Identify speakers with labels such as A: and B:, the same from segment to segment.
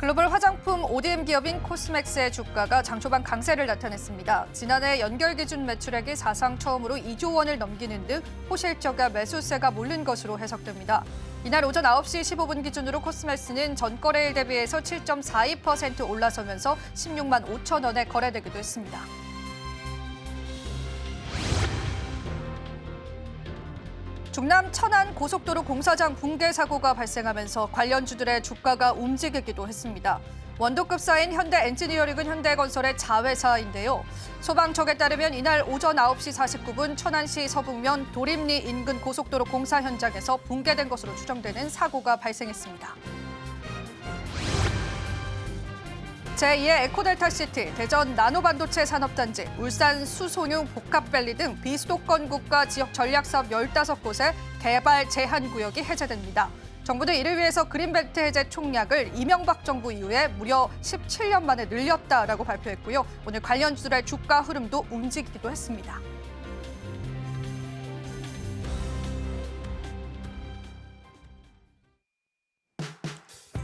A: 글로벌 화장품 ODM 기업인 코스맥스의 주가가 장 초반 강세를 나타냈습니다. 지난해 연결 기준 매출액이 사상 처음으로 2조 원을 넘기는 등 호실적과 매수세가 몰린 것으로 해석됩니다. 이날 오전 9시 15분 기준으로 코스맥스는 전거래일 대비해서 7.42% 올라서면서 16만 5천 원에 거래되기도 했습니다. 충남 천안 고속도로 공사장 붕괴 사고가 발생하면서 관련주들의 주가가 움직이기도 했습니다. 원도급사인 현대엔지니어링은 현대건설의 자회사인데요. 소방청에 따르면 이날 오전 9시 49분 천안시 서북면 도림리 인근 고속도로 공사 현장에서 붕괴된 것으로 추정되는 사고가 발생했습니다. 제2의 에코델타시티, 대전 나노반도체 산업단지, 울산 수소뇽 복합밸리 등 비수도권국가 지역 전략사업 15곳의 개발 제한구역이 해제됩니다. 정부는 이를 위해서 그린벨트 해제 총량을 이명박 정부 이후에 무려 17년 만에 늘렸다라고 발표했고요. 오늘 관련주들의 주가 흐름도 움직이기도 했습니다.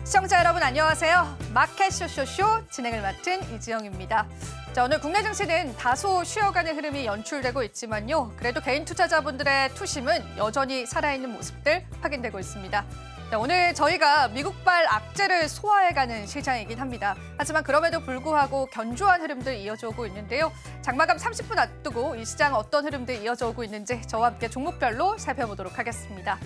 A: 시청자 여러분 안녕하세요. 마켓 쇼쇼쇼 진행을 맡은 이지영입니다. 자, 오늘 국내 증시는 다소 쉬어가는 흐름이 연출되고 있지만요. 그래도 개인 투자자분들의 투심은 여전히 살아있는 모습들 확인되고 있습니다. 자, 오늘 저희가 미국발 악재를 소화해가는 시장이긴 합니다. 하지만 그럼에도 불구하고 견조한 흐름들 이어져 오고 있는데요. 장마감 30분 앞두고 이 시장 어떤 흐름들 이어져 오고 있는지 저와 함께 종목별로 살펴보도록 하겠습니다.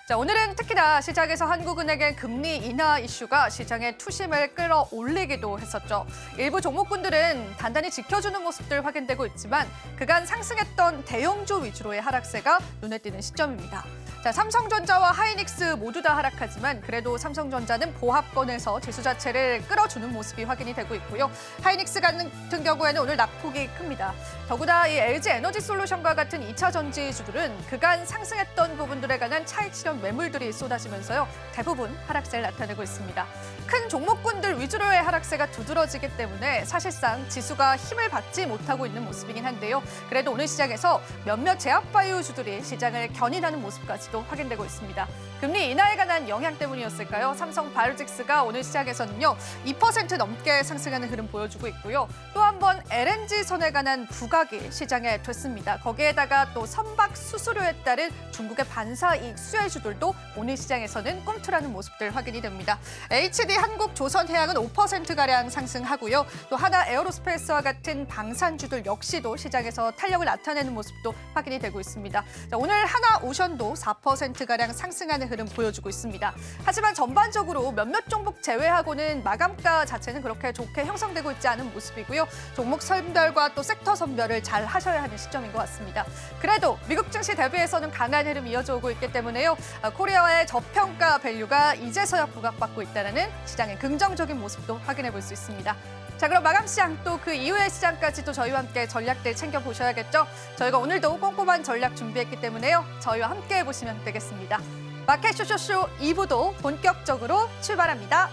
A: 자, 오늘은 특히나 시장에서 한국은행의 금리 인하 이슈가 시장의 투심을 끌어올리기도 했었죠. 일부 종목군들은 단단히 지켜주는 모습들 확인되고 있지만 그간 상승했던 대형주 위주로의 하락세가 눈에 띄는 시점입니다. 자, 삼성전자와 하이닉스 모두 다 하락하지만 그래도 삼성전자는 보합권에서 지수 자체를 끌어주는 모습이 확인이 되고 있고요. 하이닉스 같은 경우에는 오늘 낙폭이 큽니다. 더구나 이 LG 에너지솔루션과 같은 2차 전지주들은 그간 상승했던 부분들에 관한 차익 실현 매물들이 쏟아지면서요. 대부분 하락세를 나타내고 있습니다. 큰 종목군들 위주로의 하락세가 두드러지기 때문에 사실상 지수가 힘을 받지 못하고 있는 모습이긴 한데요. 그래도 오늘 시장에서 몇몇 제약바이오주들이 시장을 견인하는 모습까지도 확인되고 있습니다. 금리 인하에 관한 영향 때문이었을까요? 삼성바이오틱스가 오늘 시장에서는요. 2% 넘게 상승하는 흐름 보여주고 있고요. 또 한 번 LNG선에 관한 부각이 시장에 됐습니다. 거기에다가 또 선박 수수료에 따른 중국의 반사이익 수혜주들도 오늘 시장에서는 꿈틀하는 모습들 확인이 됩니다. HD 한국조선해양은 5%가량 상승하고요. 또 하나 에어로스페이스와 같은 방산주들 역시도 시장에서 탄력을 나타내는 모습도 확인이 되고 있습니다. 자, 오늘 하나오션도 4%가량 상승하는 흐름 보여주고 있습니다. 하지만 전반적으로 몇몇 종목 제외하고는 마감가 자체는 그렇게 좋게 형성되고 있지 않은 모습이고요. 종목 선별과 또 섹터 선별을 잘 하셔야 하는 시점인 것 같습니다. 그래도 미국 증시 대비해서는 강한 흐름 이어져 오고 있기 때문에요. 코리아의 저평가 밸류가 이제서야 부각받고 있다는 시장의 긍정적인 모습도 확인해 볼 수 있습니다. 자, 그럼 마감 시장 또 그 이후의 시장까지도 저희와 함께 전략들 챙겨보셔야겠죠. 저희가 오늘도 꼼꼼한 전략 준비했기 때문에요. 저희와 함께 해보시면 되겠습니다. 마켓 쇼쇼쇼 2부도 본격적으로 출발합니다.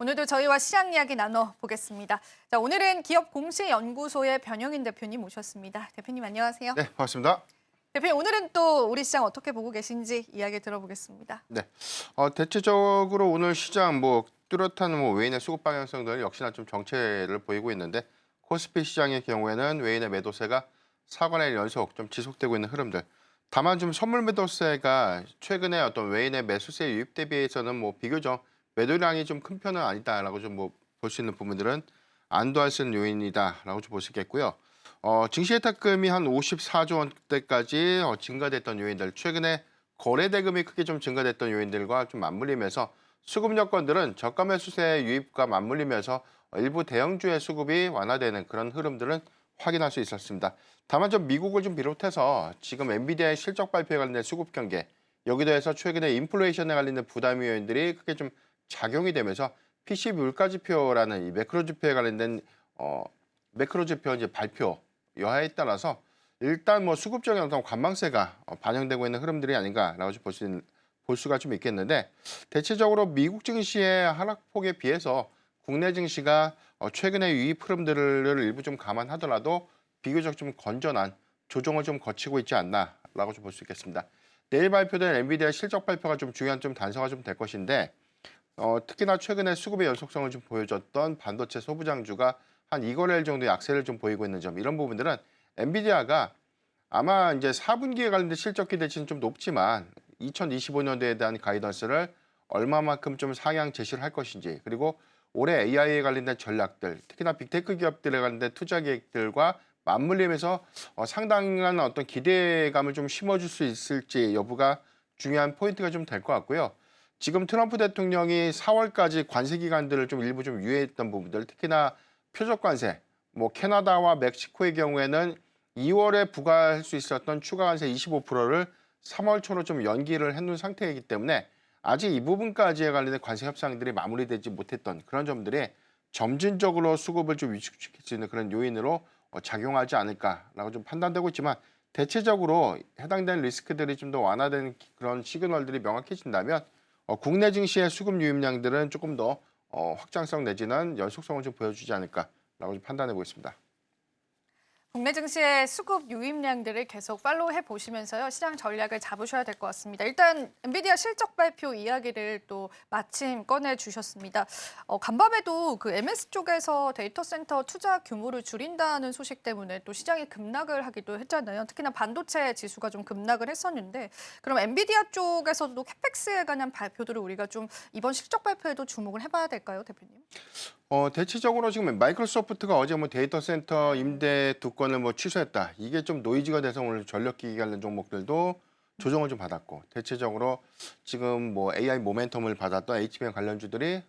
A: 오늘도 저희와 시장 이야기 나눠보겠습니다. 자, 오늘은 기업공시연구소의 변영인 대표님 모셨습니다. 대표님 안녕하세요.
B: 네, 반갑습니다.
A: 대표님 오늘은 또 우리 시장 어떻게 보고 계신지 이야기 들어보겠습니다.
B: 네, 대체적으로 오늘 시장 뚜렷한 외인의 수급 방향성들 역시나 좀 정체를 보이고 있는데 코스피 시장의 경우에는 외인의 매도세가 4관의 연속 좀 지속되고 있는 흐름들. 다만 좀 선물 매도세가 최근에 어떤 외인의 매수세 유입 대비해서는 비교적 매도량이 좀 큰 편은 아니다라고 좀 볼 수 있는 부분들은 안도할 수 있는 요인이다라고 좀 볼 수 있겠고요. 증시 예탁금이 한 54조 원대까지 증가됐던 요인들, 최근에 거래 대금이 크게 좀 증가됐던 요인들과 좀 맞물리면서 수급 여건들은 저가 매수세 유입과 맞물리면서 일부 대형주의 수급이 완화되는 그런 흐름들은 확인할 수 있었습니다. 다만 좀 미국을 좀 비롯해서 지금 엔비디아의 실적 발표에 관련된 수급 경계, 여기도 해서 최근에 인플레이션에 관련된 부담 요인들이 크게 좀 작용이 되면서 PC 물가지표라는 이 매크로지표에 관련된 매크로지표 이제 발표 여하에 따라서 일단 수급적인 어떤 관망세가 반영되고 있는 흐름들이 아닌가라고 볼 볼 수가 좀 있겠는데 대체적으로 미국 증시의 하락폭에 비해서 국내 증시가 최근의 유입 흐름들을 일부 좀 감안하더라도 비교적 좀 건전한 조정을 좀 거치고 있지 않나라고 좀 볼 수 있겠습니다. 내일 발표된 엔비디아 실적 발표가 좀 중요한 좀 단서가 좀 될 것인데 특히나 최근에 수급의 연속성을 좀 보여줬던 반도체 소부장주가 한 2거래일 정도의 약세를 좀 보이고 있는 점 이런 부분들은 엔비디아가 아마 이제 4분기에 관련된 실적 기대치는 좀 높지만 2025년도에 대한 가이던스를 얼마만큼 좀 상향 제시를 할 것인지 그리고 올해 AI에 관련된 전략들 특히나 빅테크 기업들에 관련된 투자 계획들과 맞물리면서 상당한 어떤 기대감을 좀 심어줄 수 있을지 여부가 중요한 포인트가 좀 될 것 같고요. 지금 트럼프 대통령이 4월까지 관세 기간들을 좀 일부 좀 유예했던 부분들, 특히나 표적 관세, 뭐 캐나다와 멕시코의 경우에는 2월에 부과할 수 있었던 추가 관세 25%를 3월 초로 좀 연기를 해놓은 상태이기 때문에 아직 이 부분까지에 관련된 관세 협상들이 마무리되지 못했던 그런 점들이 점진적으로 수급을 좀 위축시킬 수 있는 그런 요인으로 작용하지 않을까라고 좀 판단되고 있지만 대체적으로 해당되는 리스크들이 좀 더 완화되는 그런 시그널들이 명확해진다면 국내 증시의 수급 유입량들은 조금 더 확장성 내지는 연속성을 좀 보여주지 않을까라고 좀 판단해 보겠습니다.
A: 국내 증시의 수급 유입량들을 계속 팔로우해 보시면서요. 시장 전략을 잡으셔야 될 것 같습니다. 일단 엔비디아 실적 발표 이야기를 또 마침 꺼내 주셨습니다. 간밤에도 그 MS 쪽에서 데이터 센터 투자 규모를 줄인다는 소식 때문에 또 시장이 급락을 하기도 했잖아요. 특히나 반도체 지수가 좀 급락을 했었는데 그럼 엔비디아 쪽에서도 캐펙스에 관한 발표들을 우리가 좀 이번 실적 발표에도 주목을 해봐야 될까요, 대표님?
B: 대체적으로 지금 마이크로소프트가 어제 뭐 데이터 센터 임대 두 건을 뭐 취소했다. 이게 좀 노이즈가 돼서 오늘 전력기기 관련 종목들도 조정을 좀 받았고 대체적으로 지금 뭐 AI 모멘텀을 받았던 HBM 관련주들이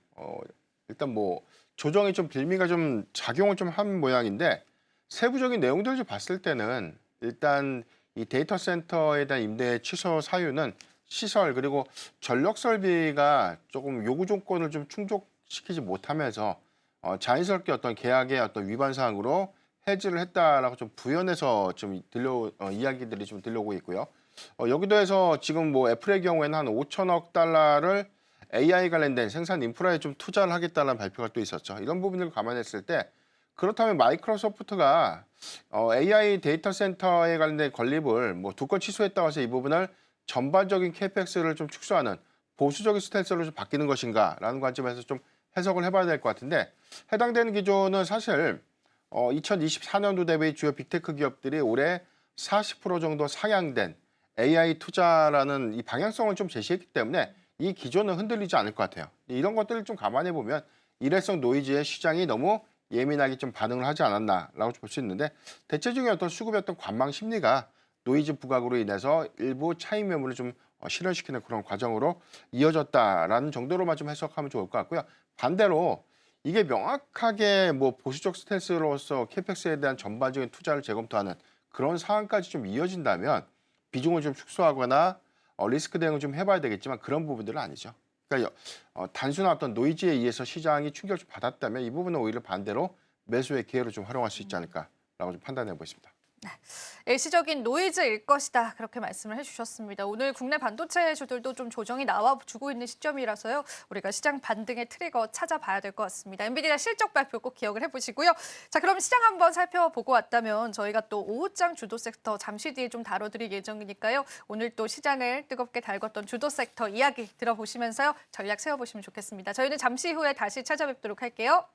B: 일단 뭐 조정이 좀 빌미가 좀 작용을 좀 한 모양인데 세부적인 내용들을 좀 봤을 때는 일단 이 데이터 센터에 대한 임대 취소 사유는 시설 그리고 전력 설비가 조금 요구 조건을 좀 충족시키지 못하면서 자연스럽게 어떤 계약의 어떤 위반 사항으로 해지를 했다라고 좀 부연해서 좀 이야기들이 좀 들려오고 있고요. 여기도 해서 지금 뭐 애플의 경우에는 한 5천억 달러를 AI 관련된 생산 인프라에 좀 투자를 하겠다는 발표가 또 있었죠. 이런 부분을 감안했을 때 그렇다면 마이크로소프트가 AI 데이터 센터에 관련된 건립을 뭐 두 건 취소했다고 해서 이 부분을 전반적인 캐펙스를 좀 축소하는 보수적인 스탠스로 좀 바뀌는 것인가라는 관점에서 좀 해석을 해봐야 될 것 같은데 해당되는 기조는 사실 2024년도 대비 주요 빅테크 기업들이 올해 40% 정도 상향된 AI 투자라는 이 방향성을 좀 제시했기 때문에 이 기조는 흔들리지 않을 것 같아요. 이런 것들을 좀 감안해 보면 일회성 노이즈에 시장이 너무 예민하게 좀 반응을 하지 않았나라고 볼 수 있는데 대체적인 어떤 수급의 어떤 관망 심리가 노이즈 부각으로 인해서 일부 차익 매물을 좀 실현시키는 그런 과정으로 이어졌다라는 정도로만 좀 해석하면 좋을 것 같고요. 반대로 이게 명확하게 뭐 보수적 스탠스로서 캐펙스에 대한 전반적인 투자를 재검토하는 그런 상황까지 좀 이어진다면 비중을 좀 축소하거나 리스크 대응을 좀 해봐야 되겠지만 그런 부분들은 아니죠. 그러니까 단순한 어떤 노이즈에 의해서 시장이 충격을 좀 받았다면 이 부분은 오히려 반대로 매수의 기회로 좀 활용할 수 있지 않을까라고 좀 판단해 보겠습니다.
A: 일시적인 노이즈일 것이다. 그렇게 말씀을 해주셨습니다. 오늘 국내 반도체주들도 좀 조정이 나와주고 있는 시점이라서요. 우리가 시장 반등의 트리거 찾아봐야 될 것 같습니다. 엔비디아 실적 발표 꼭 기억을 해보시고요. 자, 그럼 시장 한번 살펴보고 왔다면 저희가 또 오후장 주도 섹터 잠시 뒤에 좀 다뤄드릴 예정이니까요. 오늘 또 시장을 뜨겁게 달궜던 주도 섹터 이야기 들어보시면서요. 전략 세워보시면 좋겠습니다. 저희는 잠시 후에 다시 찾아뵙도록 할게요.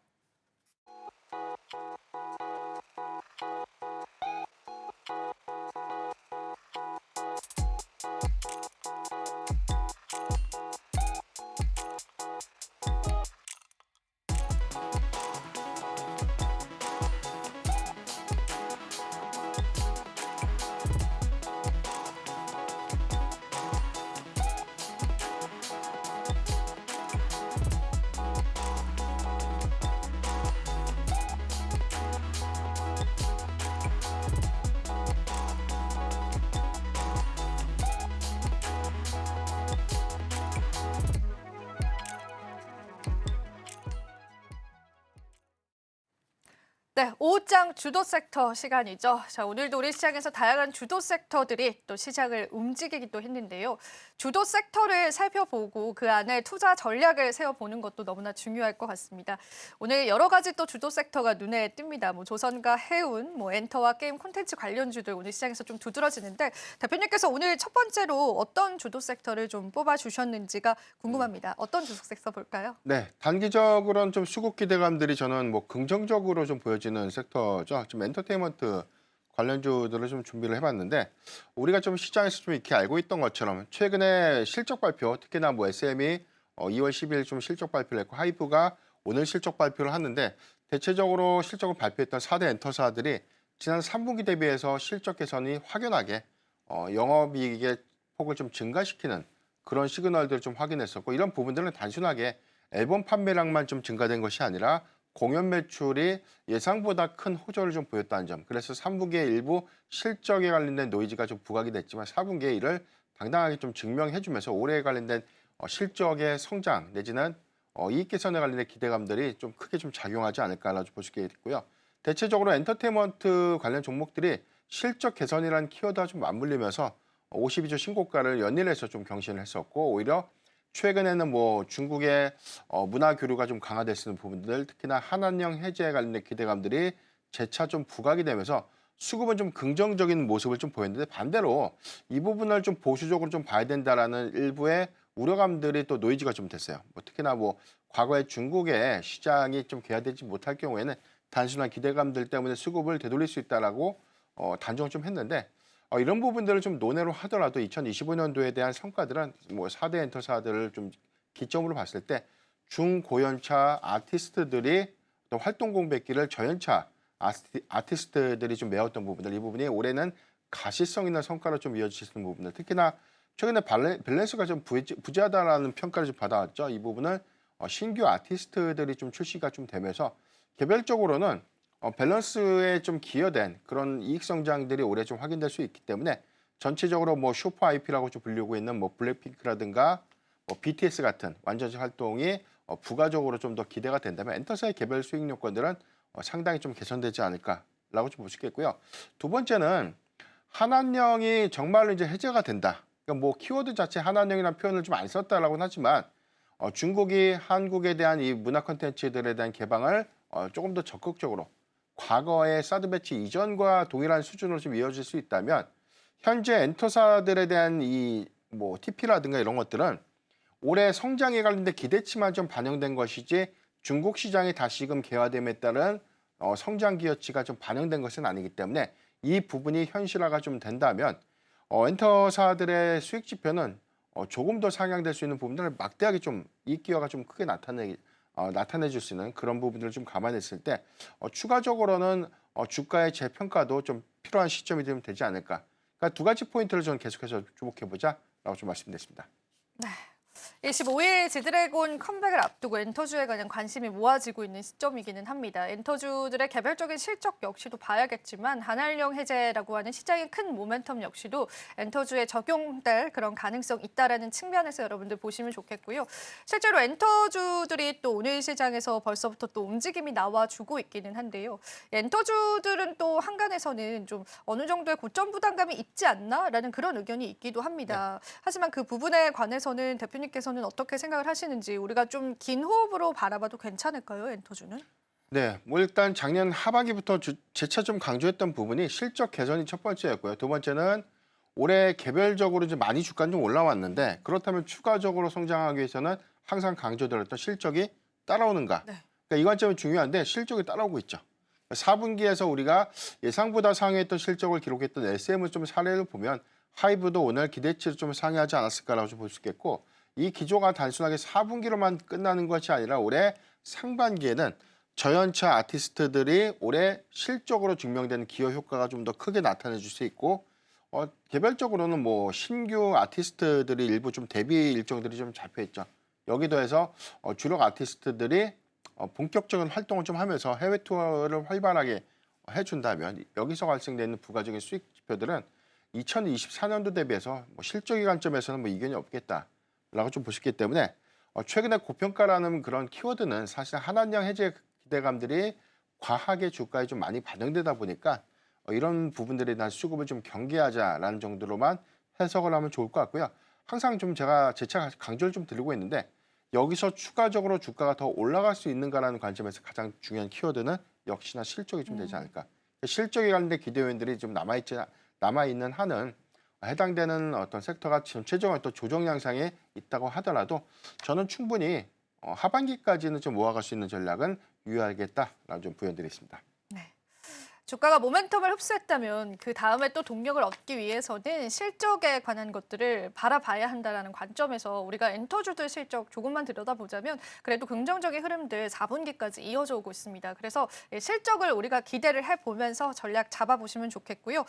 A: 네, 오후장 주도 섹터 시간이죠. 자, 오늘도 우리 시장에서 다양한 주도 섹터들이 또 시장을 움직이기도 했는데요. 주도 섹터를 살펴보고 그 안에 투자 전략을 세워보는 것도 너무나 중요할 것 같습니다. 오늘 여러 가지 또 주도 섹터가 눈에 띕니다. 뭐 조선과 해운, 뭐 엔터와 게임 콘텐츠 관련주들 오늘 시장에서 좀 두드러지는데 대표님께서 오늘 첫 번째로 어떤 주도 섹터를 좀 뽑아주셨는지가 궁금합니다. 어떤 주도 섹터 볼까요?
B: 네, 단기적으로는 좀 수급 기대감들이 저는 뭐 긍정적으로 좀 보여지는 섹터죠. 좀 엔터테인먼트 관련주들을 좀 준비를 해봤는데 우리가 좀 시장에서 좀 이렇게 알고 있던 것처럼 최근에 실적 발표, 특히나 뭐 SM이 2월 10일 좀 실적 발표를 했고 하이브가 오늘 실적 발표를 하는데 대체적으로 실적을 발표했던 4대 엔터사들이 지난 3분기 대비해서 실적 개선이 확연하게 영업이익의 폭을 좀 증가시키는 그런 시그널들을 좀 확인했었고 이런 부분들은 단순하게 앨범 판매량만 좀 증가된 것이 아니라 공연 매출이 예상보다 큰 호조를 좀 보였다는 점. 그래서 3분기에 일부 실적에 관련된 노이즈가 좀 부각이 됐지만 4분기에 이를 당당하게 좀 증명해주면서 올해에 관련된 실적의 성장 내지는 이익 개선에 관련된 기대감들이 좀 크게 좀 작용하지 않을까라고 볼 수 있겠고요. 대체적으로 엔터테인먼트 관련 종목들이 실적 개선이라는 키워드와 좀 맞물리면서 52주 신고가를 연일해서 좀 경신을 했었고 오히려 최근에는 뭐 중국의 문화 교류가 좀 강화됐는 부분들 특히나 한한령 해제에 관련된 기대감들이 재차 좀 부각이 되면서 수급은 좀 긍정적인 모습을 좀 보였는데 반대로 이 부분을 좀 보수적으로 좀 봐야 된다라는 일부의 우려감들이 또 노이즈가 좀 됐어요. 뭐 특히나 뭐 과거에 중국의 시장이 좀 개화되지 못할 경우에는 단순한 기대감들 때문에 수급을 되돌릴 수 있다라고 단정을 좀 했는데 이런 부분들을 좀 논외로 하더라도 2025년도에 대한 성과들은 뭐 4대 엔터사들을 좀 기점으로 봤을 때 중고연차 아티스트들이 또 활동 공백기를 저연차 아티스트들이 좀 메웠던 부분들 이 부분이 올해는 가시성 있는 성과로 좀 이어질 수 있는 부분들 특히나 최근에 밸런스가 좀 부재하다라는 평가를 좀 받아왔죠. 이 부분은 신규 아티스트들이 좀 출시가 좀 되면서 개별적으로는 밸런스에 좀 기여된 그런 이익 성장들이 올해 좀 확인될 수 있기 때문에 전체적으로 뭐 슈퍼 IP라고 좀 불리고 있는 뭐 블랙핑크라든가 뭐 BTS 같은 완전체 활동이 부가적으로 좀 더 기대가 된다면 엔터사의 개별 수익 요건들은 상당히 좀 개선되지 않을까라고 좀 볼 수 있겠고요. 두 번째는 한한령이 정말로 이제 해제가 된다. 그러니까 뭐 키워드 자체 한한령이라는 표현을 좀 안 썼다라고는 하지만 중국이 한국에 대한 이 문화 콘텐츠들에 대한 개방을 조금 더 적극적으로 과거의 사드 배치 이전과 동일한 수준으로 좀 이어질 수 있다면 현재 엔터사들에 대한 이 뭐 TP라든가 이런 것들은 올해 성장에 관련된 기대치만 좀 반영된 것이지 중국 시장이 다시금 개화됨에 따른 성장 기여치가 좀 반영된 것은 아니기 때문에 이 부분이 현실화가 좀 된다면 엔터사들의 수익 지표는 조금 더 상향될 수 있는 부분들을 막대하게 좀 이익 기여가 좀 크게 나타내줄 수 있는 그런 부분들을 좀 감안했을 때 추가적으로는 주가의 재평가도 좀 필요한 시점이 되면 되지 않을까. 그러니까 두 가지 포인트를 저는 계속해서 주목해보자라고 좀 말씀드렸습니다.
A: 네. 25일 지드래곤 컴백을 앞두고 엔터주에 관한 관심이 모아지고 있는 시점이기는 합니다. 엔터주들의 개별적인 실적 역시도 봐야겠지만 한한령 해제라고 하는 시장의 큰 모멘텀 역시도 엔터주에 적용될 그런 가능성 있다라는 측면에서 여러분들 보시면 좋겠고요. 실제로 엔터주들이 또 오늘 시장에서 벌써부터 또 움직임이 나와주고 있기는 한데요. 엔터주들은 또 한간에서는 좀 어느 정도의 고점 부담감이 있지 않나라는 그런 의견이 있기도 합니다. 하지만 그 부분에 관해서는 대표님께서는 어떻게 생각을 하시는지 우리가 좀 긴 호흡으로 바라봐도 괜찮을까요, 엔터주는?
B: 네, 뭐 일단 작년 하반기부터 재차 좀 강조했던 부분이 실적 개선이 첫 번째였고요. 두 번째는 올해 개별적으로 좀 많이 주가는 좀 올라왔는데 그렇다면 추가적으로 성장하기 위해서는 항상 강조드렸던 실적이 따라오는가.
A: 네.
B: 그러니까 이 관점이 중요한데 실적이 따라오고 있죠. 4분기에서 우리가 예상보다 상회했던 실적을 기록했던 SM을 좀 사례를 보면 하이브도 오늘 기대치를 좀 상회하지 않았을까라고 좀 볼 수 있겠고 이 기조가 단순하게 4분기로만 끝나는 것이 아니라 올해 상반기에는 저연차 아티스트들이 올해 실적으로 증명되는 기여 효과가 좀 더 크게 나타내 줄 수 있고 개별적으로는 뭐 신규 아티스트들이 일부 좀 데뷔 일정들이 좀 잡혀 있죠. 여기 더해서 주력 아티스트들이 본격적인 활동을 좀 하면서 해외 투어를 활발하게 해준다면 여기서 발생되는 부가적인 수익 지표들은 2024년도 대비해서 뭐 실적의 관점에서는 뭐 이견이 없겠다라고 좀 보셨기 때문에 최근에 고평가라는 그런 키워드는 사실 한한령 해제 기대감들이 과하게 주가에 좀 많이 반영되다 보니까 이런 부분들에 대한 수급을 좀 경계하자라는 정도로만 해석을 하면 좋을 것 같고요. 항상 좀 제가 재차 강조를 좀 드리고 있는데 여기서 추가적으로 주가가 더 올라갈 수 있는가라는 관점에서 가장 중요한 키워드는 역시나 실적이 좀 되지 않을까. 실적에 관련된 기대 요인들이 좀 남아있는 한은 해당되는 어떤 섹터가 전체적으로 어떤 조정 양상에 있다고 하더라도 저는 충분히 하반기까지는 좀 모아갈 수 있는 전략은 유효하겠다라고 좀 부연드리겠습니다.
A: 네. 주가가 모멘텀을 흡수했다면 그 다음에 또 동력을 얻기 위해서는 실적에 관한 것들을 바라봐야 한다는 관점에서 우리가 엔터주들 실적 조금만 들여다보자면 그래도 긍정적인 흐름들 4분기까지 이어져 오고 있습니다. 그래서 실적을 우리가 기대를 해보면서 전략 잡아보시면 좋겠고요.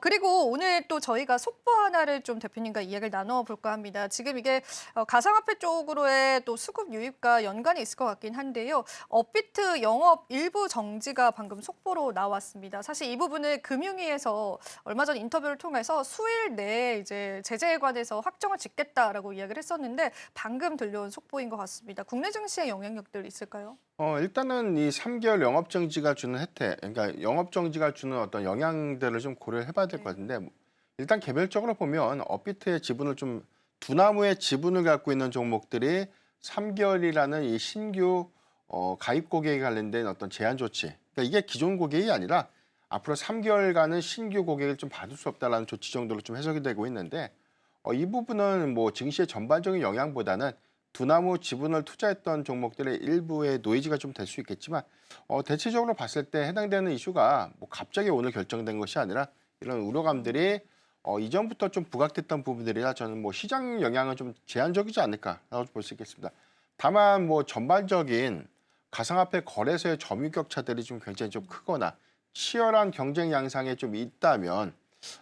A: 그리고 오늘 또 저희가 속보 하나를 좀 대표님과 이야기를 나눠볼까 합니다. 지금 이게 가상화폐 쪽으로의 또 수급 유입과 연관이 있을 것 같긴 한데요. 업비트 영업 일부 정지가 방금 속보로 나왔습니다. 사실 이 부분을 금융위에서 얼마 전 인터뷰를 통해서 수일 내에 이제 제재에 관해서 확정을 짓겠다라고 이야기를 했었는데 방금 들려온 속보인 것 같습니다. 국내 증시에 영향력들 있을까요?
B: 일단은 이 3개월 영업 정지가 주는 혜택, 그러니까 영업 정지가 주는 어떤 영향들을 좀 고려를 해봐야 될 것 같은데 일단 개별적으로 보면 업비트의 지분을 좀 두나무의 지분을 갖고 있는 종목들이 3개월이라는 이 신규 가입 고객에 관련된 어떤 제한 조치, 그러니까 이게 기존 고객이 아니라 앞으로 3개월간은 신규 고객을 좀 받을 수 없다라는 조치 정도로 좀 해석이 되고 있는데 이 부분은 뭐 증시의 전반적인 영향보다는 두나무 지분을 투자했던 종목들의 일부의 노이즈가 좀 될 수 있겠지만 대체적으로 봤을 때 해당되는 이슈가 뭐 갑자기 오늘 결정된 것이 아니라 이런 우려감들이 이전부터 좀 부각됐던 부분들이라 저는 뭐 시장 영향은 좀 제한적이지 않을까라고 볼 수 있겠습니다. 다만 뭐 전반적인 가상화폐 거래소의 점유 격차들이 좀 굉장히 좀 크거나 치열한 경쟁 양상에 좀 있다면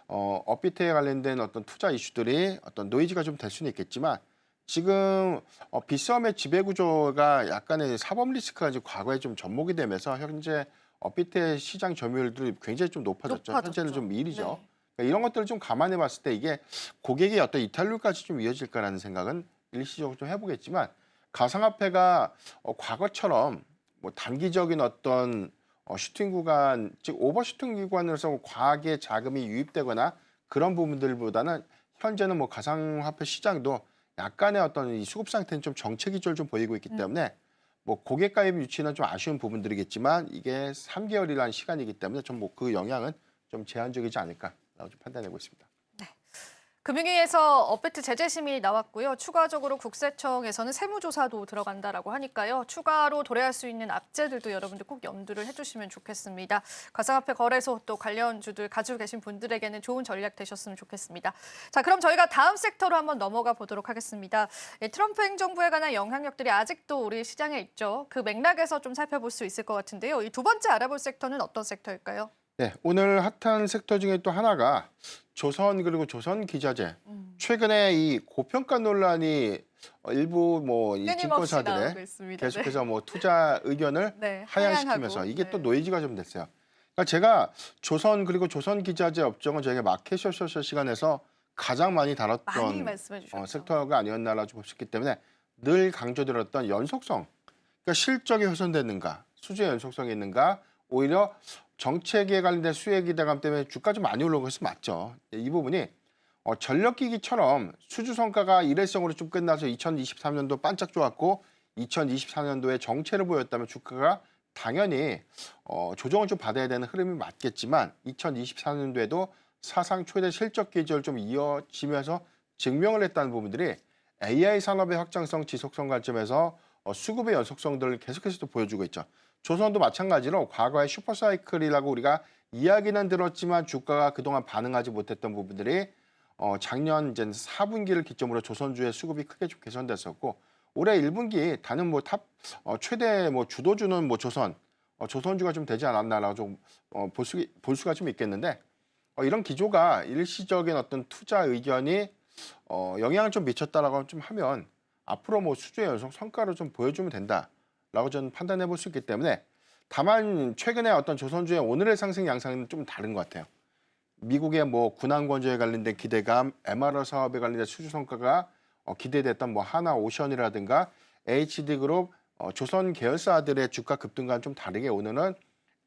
B: 업비트에 관련된 어떤 투자 이슈들이 어떤 노이즈가 좀 될 수는 있겠지만 지금 빗썸의 지배 구조가 약간의 사법 리스크가 이제 과거에 좀 접목이 되면서 현재 업비트의 시장 점유율들이 굉장히 좀 높아졌죠. 현재는 좀 미리죠.
A: 네.
B: 그러니까 이런 것들을 좀 감안해 봤을 때 이게 고객의 어떤 이탈률까지 좀 이어질까라는 생각은 일시적으로 좀 해보겠지만 가상화폐가 과거처럼 뭐 단기적인 어떤 슈팅 구간, 즉 오버슈팅 구간으로서 과하게 자금이 유입되거나 그런 부분들보다는 현재는 뭐 가상화폐 시장도 약간의 어떤 이 수급 상태는 좀 정체 기조를 좀 보이고 있기 때문에 뭐 고객 가입 유치는 좀 아쉬운 부분들이겠지만 이게 3개월이라는 시간이기 때문에 좀 뭐 그 영향은 좀 제한적이지 않을까라고 좀 판단하고 있습니다.
A: 금융위에서 업비트 제재심이 나왔고요. 추가적으로 국세청에서는 세무조사도 들어간다라고 하니까요. 추가로 도래할 수 있는 악재들도 여러분들 꼭 염두를 해주시면 좋겠습니다. 가상화폐 거래소 또 관련주들 가지고 계신 분들에게는 좋은 전략 되셨으면 좋겠습니다. 자, 그럼 저희가 다음 섹터로 한번 넘어가 보도록 하겠습니다. 트럼프 행정부에 관한 영향력들이 아직도 우리 시장에 있죠. 그 맥락에서 좀 살펴볼 수 있을 것 같은데요. 이 두 번째 알아볼 섹터는 어떤 섹터일까요?
B: 네, 오늘 핫한 섹터 중에 또 하나가 조선 그리고 조선기자재. 최근에 이 고평가 논란이 일부 뭐 이
A: 끊임없이 나오고
B: 증권사들의
A: 있습니다.
B: 계속해서 뭐 투자 의견을
A: 네,
B: 하향시키면서
A: 하향하고,
B: 이게 또
A: 네.
B: 노이즈가 좀 됐어요. 그러니까 제가 조선 그리고 조선기자재 업종은 저희가 마켓 쇼쇼쇼 시간에서 가장 많이
A: 많이
B: 다뤘던
A: 말씀해 주셨죠.
B: 섹터가 아니었나라고 볼 수 있기 때문에 늘 강조드렸던 연속성. 그러니까 실적이 훼손됐는가, 수주의 연속성이 있는가, 오히려 정책에 관련된 수혜 기대감 때문에 주가 좀 많이 올라온 것이 맞죠. 이 부분이 전력기기처럼 수주 성과가 일회성으로 좀 끝나서 2023년도 반짝 좋았고 2024년도에 정체를 보였다면 주가가 당연히 조정을 좀 받아야 되는 흐름이 맞겠지만 2024년도에도 사상 최대 실적 기조를 좀 이어지면서 증명을 했다는 부분들이 AI 산업의 확장성, 지속성 관점에서 수급의 연속성들을 계속해서 또 보여주고 있죠. 조선도 마찬가지로 과거의 슈퍼사이클이라고 우리가 이야기는 들었지만 주가가 그동안 반응하지 못했던 부분들이 작년 이제 4분기를 기점으로 조선주의 수급이 크게 좀 개선됐었고 올해 1분기 단연 뭐 탑 최대 뭐 주도주는 뭐 조선주가 좀 되지 않았나라고 좀 볼 수가 좀 있겠는데 이런 기조가 일시적인 어떤 투자 의견이 영향을 좀 미쳤다라고 좀 하면 앞으로 뭐 수주의 연속 성과를 좀 보여주면 된다라고 저는 판단해 볼 수 있기 때문에 다만 최근에 어떤 조선주의 오늘의 상승 양상은 좀 다른 것 같아요. 미국의 뭐 군항 건조에 관련된 기대감, MRO 사업에 관련된 수주 성과가 기대됐던 뭐 하나오션이라든가 HD그룹, 조선 계열사들의 주가 급등과는 좀 다르게 오늘은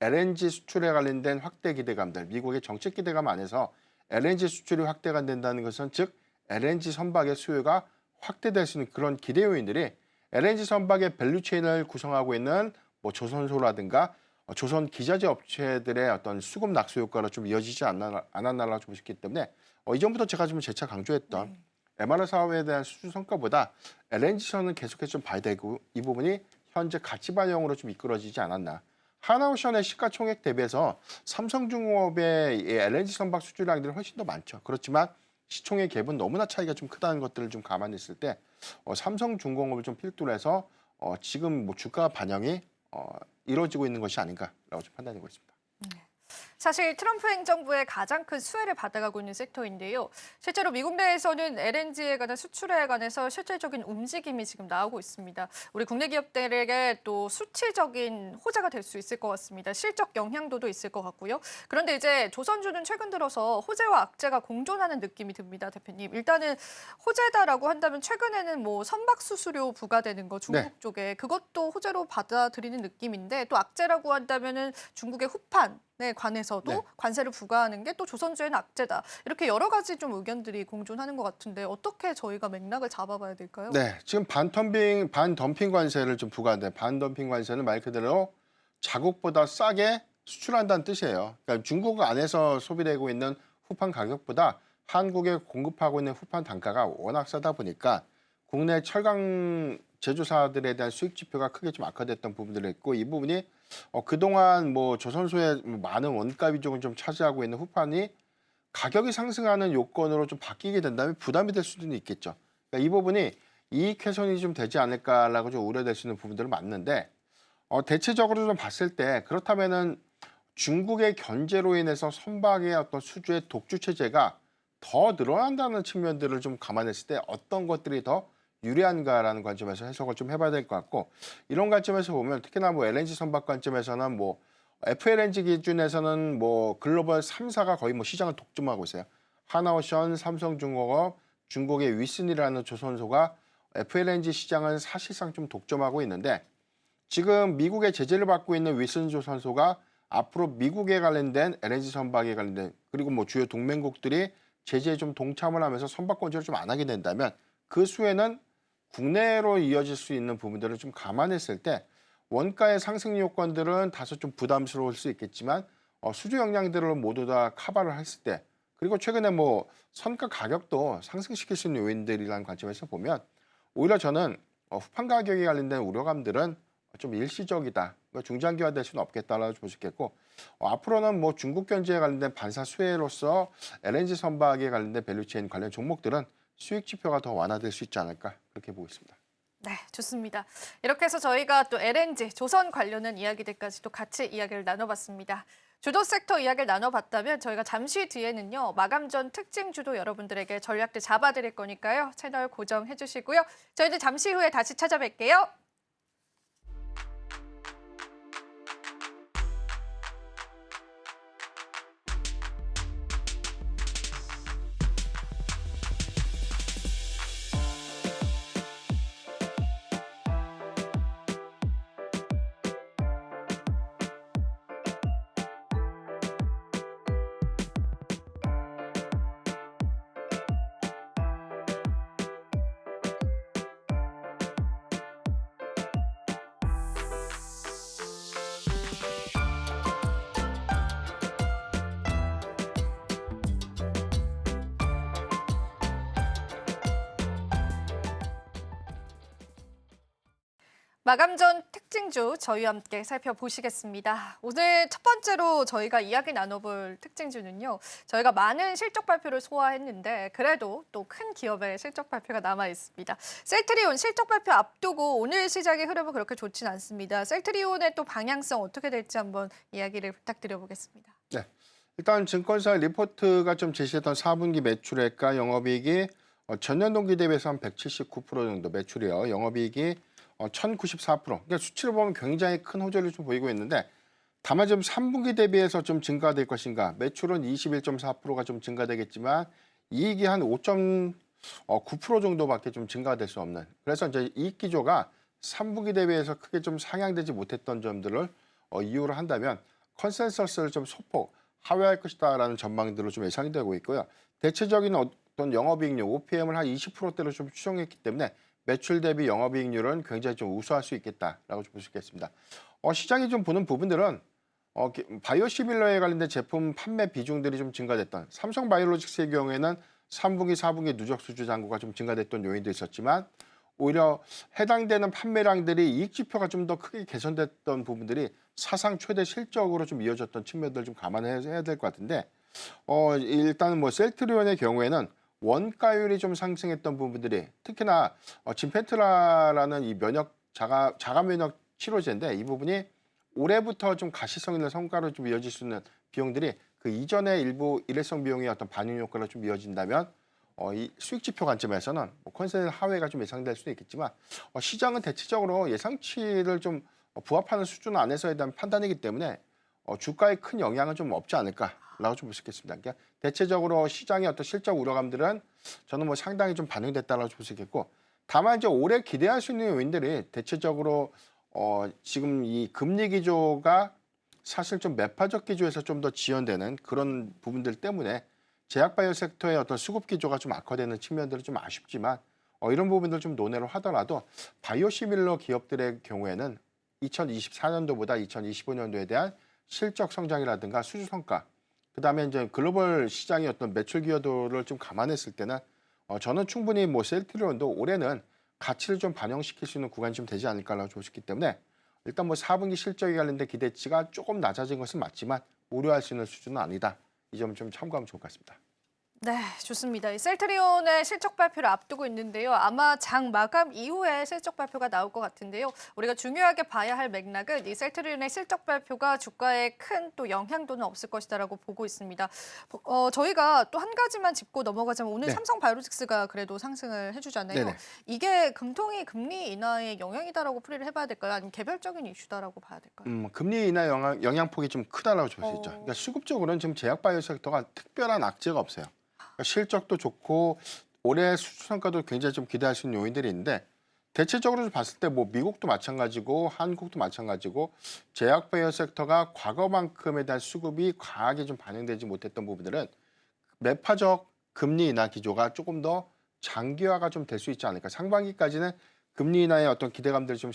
B: LNG 수출에 관련된 확대 기대감들, 미국의 정책 기대감 안에서 LNG 수출이 확대가 된다는 것은 즉 LNG 선박의 수요가 확대될 수 있는 그런 기대 요인들이 LNG 선박의 밸류체인을 구성하고 있는 뭐 조선소라든가 조선 기자재 업체들의 어떤 수급 낙수 효과로 좀 이어지지 않았나라 좀 싶기 때문에 이전부터 제가 좀 재차 강조했던 MR 사업에 대한 수주 성과보다 LNG선은 계속해서 좀 봐야 되고 이 부분이 현재 가치 반영으로 좀 이끌어지지 않았나. 하나오션의 시가총액 대비해서 삼성중공업의 이 LNG 선박 수주량들이 훨씬 더 많죠. 그렇지만 시총의 갭은 너무나 차이가 좀 크다는 것들을 좀 감안했을 때 삼성중공업을 좀 필두로 해서 지금 뭐 주가 반영이 이루어지고 있는 것이 아닌가라고 좀 판단하고 있습니다.
A: 사실 트럼프 행정부의 가장 큰 수혜를 받아가고 있는 섹터인데요. 실제로 미국 내에서는 LNG에 관한 수출에 관해서 실질적인 움직임이 지금 나오고 있습니다. 우리 국내 기업들에게 또 수치적인 호재가 될 수 있을 것 같습니다. 실적 영향도도 있을 것 같고요. 그런데 이제 조선주는 최근 들어서 호재와 악재가 공존하는 느낌이 듭니다, 대표님. 일단은 호재다라고 한다면 최근에는 뭐 선박 수수료 부과되는 거 중국 쪽에 그것도 호재로 받아들이는 느낌인데 또 악재라고 한다면은 중국의 후판에 관해서도 관세를 부과하는 게 또 조선주에는 악재다. 이렇게 여러 가지 좀 의견들이 공존하는 것 같은데 어떻게 저희가 맥락을 잡아봐야 될까요?
B: 네, 지금 반덤핑 관세를 좀 부과하는데 반덤핑 관세는 말 그대로 자국보다 싸게 수출한다는 뜻이에요. 그러니까 중국 안에서 소비되고 있는 후판 가격보다 한국에 공급하고 있는 후판 단가가 워낙 싸다 보니까 국내 철강 제조사들에 대한 수익 지표가 크게 좀 악화됐던 부분들이 있고 이 부분이 그동안 뭐 조선소의 많은 원가 비중을 좀 차지하고 있는 후판이 가격이 상승하는 요건으로 좀 바뀌게 된다면 부담이 될 수도 있겠죠. 그러니까 이 부분이 이익 훼손이 좀 되지 않을까라고 좀 우려될 수 있는 부분들은 맞는데 대체적으로 좀 봤을 때 그렇다면은 중국의 견제로 인해서 선박의 어떤 수주의 독주 체제가 더 늘어난다는 측면들을 좀 감안했을 때 어떤 것들이 더 유리한가라는 관점에서 해석을 좀 해봐야 될 것 같고 이런 관점에서 보면 특히나 뭐 LNG 선박 관점에서는 뭐 FLNG 기준에서는 뭐 글로벌 3사가 거의 뭐 시장을 독점하고 있어요. 하나오션, 삼성중공업, 중국의 위슨이라는 조선소가 FLNG 시장은 사실상 좀 독점하고 있는데 지금 미국의 제재를 받고 있는 위슨 조선소가 앞으로 미국에 관련된 LNG 선박에 관련된 그리고 뭐 주요 동맹국들이 제재에 좀 동참을 하면서 선박 건조를 좀 안 하게 된다면 그 수혜는 국내로 이어질 수 있는 부분들을 좀 감안했을 때 원가의 상승 요건들은 다소 좀 부담스러울 수 있겠지만 수주 역량들을 모두 다 커버를 했을 때 그리고 최근에 뭐 선가 가격도 상승시킬 수 있는 요인들이라는 관점에서 보면 오히려 저는 후판 가격에 관련된 우려감들은 좀 일시적이다. 중장기화될 수는 없겠다라고 볼 수 있겠고 앞으로는 뭐 중국 견제에 관련된 반사 수혜로서 LNG 선박에 관련된 밸류체인 관련 종목들은 수익 지표가 더 완화될 수 있지 않을까 그렇게 보고 있습니다.
A: 네, 좋습니다. 이렇게 해서 저희가 또 LNG, 조선 관련된 이야기들까지도 같이 이야기를 나눠봤습니다. 주도 섹터 이야기를 나눠봤다면 저희가 잠시 뒤에는요. 마감 전 특징 주도 여러분들에게 전략들 잡아드릴 거니까요. 채널 고정해 주시고요. 저희는 잠시 후에 다시 찾아뵐게요. 마감 전 특징주 저희와 함께 살펴보시겠습니다. 오늘 첫 번째로 저희가 이야기 나눠볼 특징주는요. 저희가 많은 실적 발표를 소화했는데 그래도 또 큰 기업의 실적 발표가 남아 있습니다. 셀트리온 실적 발표 앞두고 오늘 시장의 흐름은 그렇게 좋진 않습니다. 셀트리온의 또 방향성 어떻게 될지 한번 이야기를 부탁드려보겠습니다.
B: 네, 일단 증권사 리포트가 좀 제시했던 4분기 매출액과 영업이익이 전년 동기 대비해서 한 179% 정도 매출이요. 영업이익이 1094%. 그러니까 수치를 보면 굉장히 큰 호조를 좀 보이고 있는데 다만 좀 3분기 대비해서 좀 증가될 것인가. 매출은 21.4%가 좀 증가되겠지만 이익이 한 5.9% 정도밖에 좀 증가될 수 없는. 그래서 이제 이익 기조가 3분기 대비해서 크게 좀 상향되지 못했던 점들을 이유로 한다면 컨센서스를 좀 소폭 하회할 것이다라는 전망들로 좀 예상이 되고 있고요. 대체적인 어떤 영업이익률 OPM을 한 20%대로 좀 추정했기 때문에 매출 대비 영업이익률은 굉장히 좀 우수할 수 있겠다라고 좀 볼 수 있겠습니다. 시장이 좀 보는 부분들은 바이오시밀러에 관련된 제품 판매 비중들이 좀 증가됐던 삼성바이오로직스의 경우에는 3분기, 4분기 누적 수주 잔고가 좀 증가됐던 요인도 있었지만 오히려 해당되는 판매량들이 이익 지표가 좀 더 크게 개선됐던 부분들이 사상 최대 실적으로 좀 이어졌던 측면들 좀 감안해야 될 것 같은데 일단은 뭐 셀트리온의 경우에는 원가율이 좀 상승했던 부분들이 특히나 진펜트라라는 이 자가 면역 치료제인데 이 부분이 올해부터 좀 가시성 있는 성과로 좀 이어질 수 있는 비용들이 그 이전에 일부 일회성 비용의 어떤 반영 효과로 좀 이어진다면 이 수익 지표 관점에서는 뭐 컨센서스 하회가 좀 예상될 수도 있겠지만 시장은 대체적으로 예상치를 좀 부합하는 수준 안에서에 대한 판단이기 때문에 주가에 큰 영향은 좀 없지 않을까라고 좀 볼 수 있겠습니다. 그러니까 대체적으로 시장의 어떤 실적 우려감들은 저는 뭐 상당히 좀 반영됐다라고 볼 수 있겠고 다만 이제 올해 기대할 수 있는 요인들이 대체적으로 지금 이 금리 기조가 사실 좀 매파적 기조에서 좀 더 지연되는 그런 부분들 때문에 제약바이오 섹터의 어떤 수급 기조가 좀 악화되는 측면들은 좀 아쉽지만 이런 부분들 좀 논의를 하더라도 바이오시밀러 기업들의 경우에는 2024년도보다 2025년도에 대한 실적 성장이라든가 수주 성과, 그다음에 이제 글로벌 시장의 어떤 매출 기여도를 좀 감안했을 때는 저는 충분히 뭐 셀트리온도 올해는 가치를 좀 반영시킬 수 있는 구간이 좀 되지 않을까라고 볼 수 있기 때문에 일단 뭐 4분기 실적에 관련된 기대치가 조금 낮아진 것은 맞지만 우려할 수 있는 수준은 아니다. 이 점 좀 참고하면 좋을 것 같습니다.
A: 네, 좋습니다. 이 셀트리온의 실적 발표를 앞두고 있는데요. 아마 장 마감 이후에 실적 발표가 나올 것 같은데요. 우리가 중요하게 봐야 할 맥락은 이 셀트리온의 실적 발표가 주가에 큰 또 영향도는 없을 것이다라고 보고 있습니다. 저희가 또 한 가지만 짚고 넘어가자면 오늘
B: 네.
A: 삼성바이오로직스가 그래도 상승을 해주잖아요.
B: 네네.
A: 이게 금통위 금리 인하의 영향이다라고 풀이를 해봐야 될까요? 아니면 개별적인 이슈다라고 봐야 될까요?
B: 금리 인하 영향폭이 좀 크다라고 볼 수 있죠.
A: 어.
B: 그러니까 수급적으로는 지금 제약바이오 섹터가 특별한 악재가 없어요. 그러니까 실적도 좋고 올해 수출 성과도 굉장히 좀 기대할 수 있는 요인들이 있는데 대체적으로 좀 봤을 때 뭐 미국도 마찬가지고 한국도 마찬가지고 제약바이오 섹터가 과거만큼에 대한 수급이 과하게 좀 반영되지 못했던 부분들은 매파적 금리 인하 기조가 조금 더 장기화가 좀 될 수 있지 않을까. 상반기까지는 금리 인하의 어떤 기대감들이 좀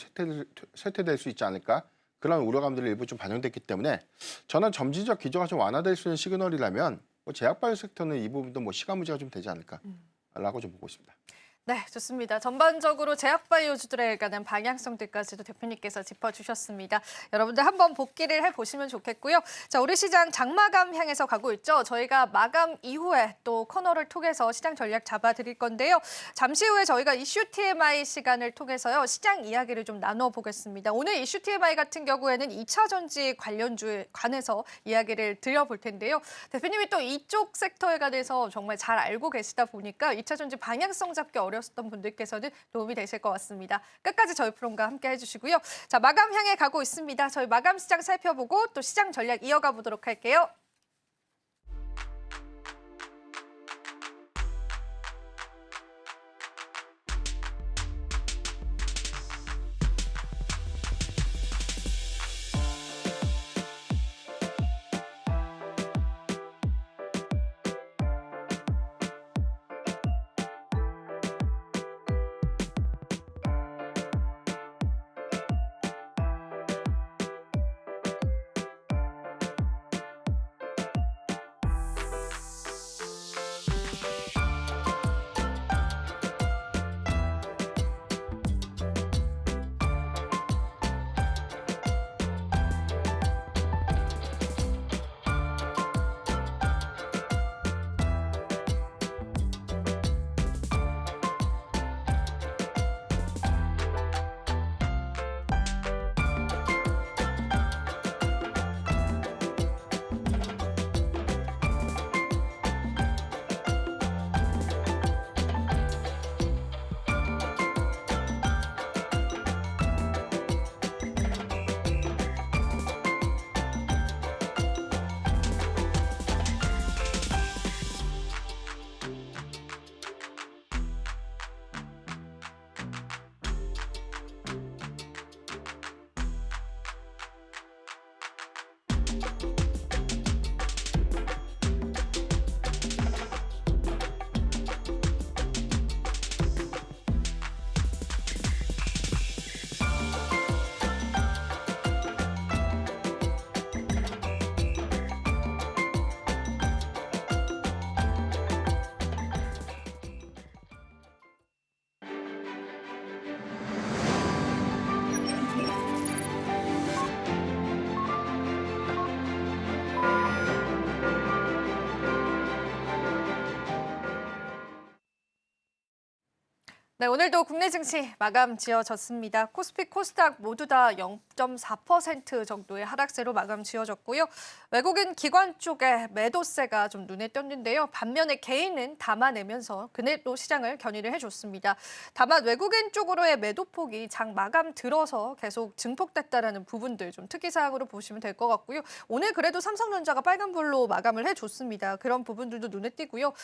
B: 쇠퇴될 수 있지 않을까. 그런 우려감들이 일부 좀 반영됐기 때문에 저는 점진적 기조가 좀 완화될 수 있는 시그널이라면 뭐 제약바이오 섹터는 이 부분도 뭐 시간 문제가 좀 되지 않을까라고 좀 보고 있습니다.
A: 네, 좋습니다. 전반적으로 제약바이오주들에 관한 방향성들까지도 대표님께서 짚어주셨습니다. 여러분들 한번 복기를 해보시면 좋겠고요. 자, 우리 시장 장마감 향해서 가고 있죠. 저희가 마감 이후에 또 코너를 통해서 시장 전략 잡아드릴 건데요. 잠시 후에 저희가 이슈 TMI 시간을 통해서요. 시장 이야기를 좀 나눠보겠습니다. 오늘 이슈 TMI 같은 경우에는 2차 전지 관련주에 관해서 이야기를 드려볼 텐데요. 대표님이 또 이쪽 섹터에 관해서 정말 잘 알고 계시다 보니까 2차 전지 방향성 잡기 어려웠던 분들께서는 도움이 되실 것 같습니다. 끝까지 저희 프로과 함께 해주시고요. 자, 마감 향해 가고 있습니다. 저희 마감 시장 살펴보고 또 시장 전략 이어가 보도록 할게요. 네, 오늘도 국내 증시 마감 지어졌습니다. 코스피, 코스닥 모두 다 0.4% 정도의 하락세로 마감 지어졌고요. 외국인 기관 쪽에 매도세가 좀 눈에 띄었는데요. 반면에 개인은 담아내면서 그늘도 시장을 견인을 해줬습니다. 다만 외국인 쪽으로의 매도폭이 장 마감 들어서 계속 증폭됐다라는 부분들 좀 특이사항으로 보시면 될 것 같고요. 오늘 그래도 삼성전자가 빨간불로 마감을 해줬습니다. 그런 부분들도 눈에 띄고요.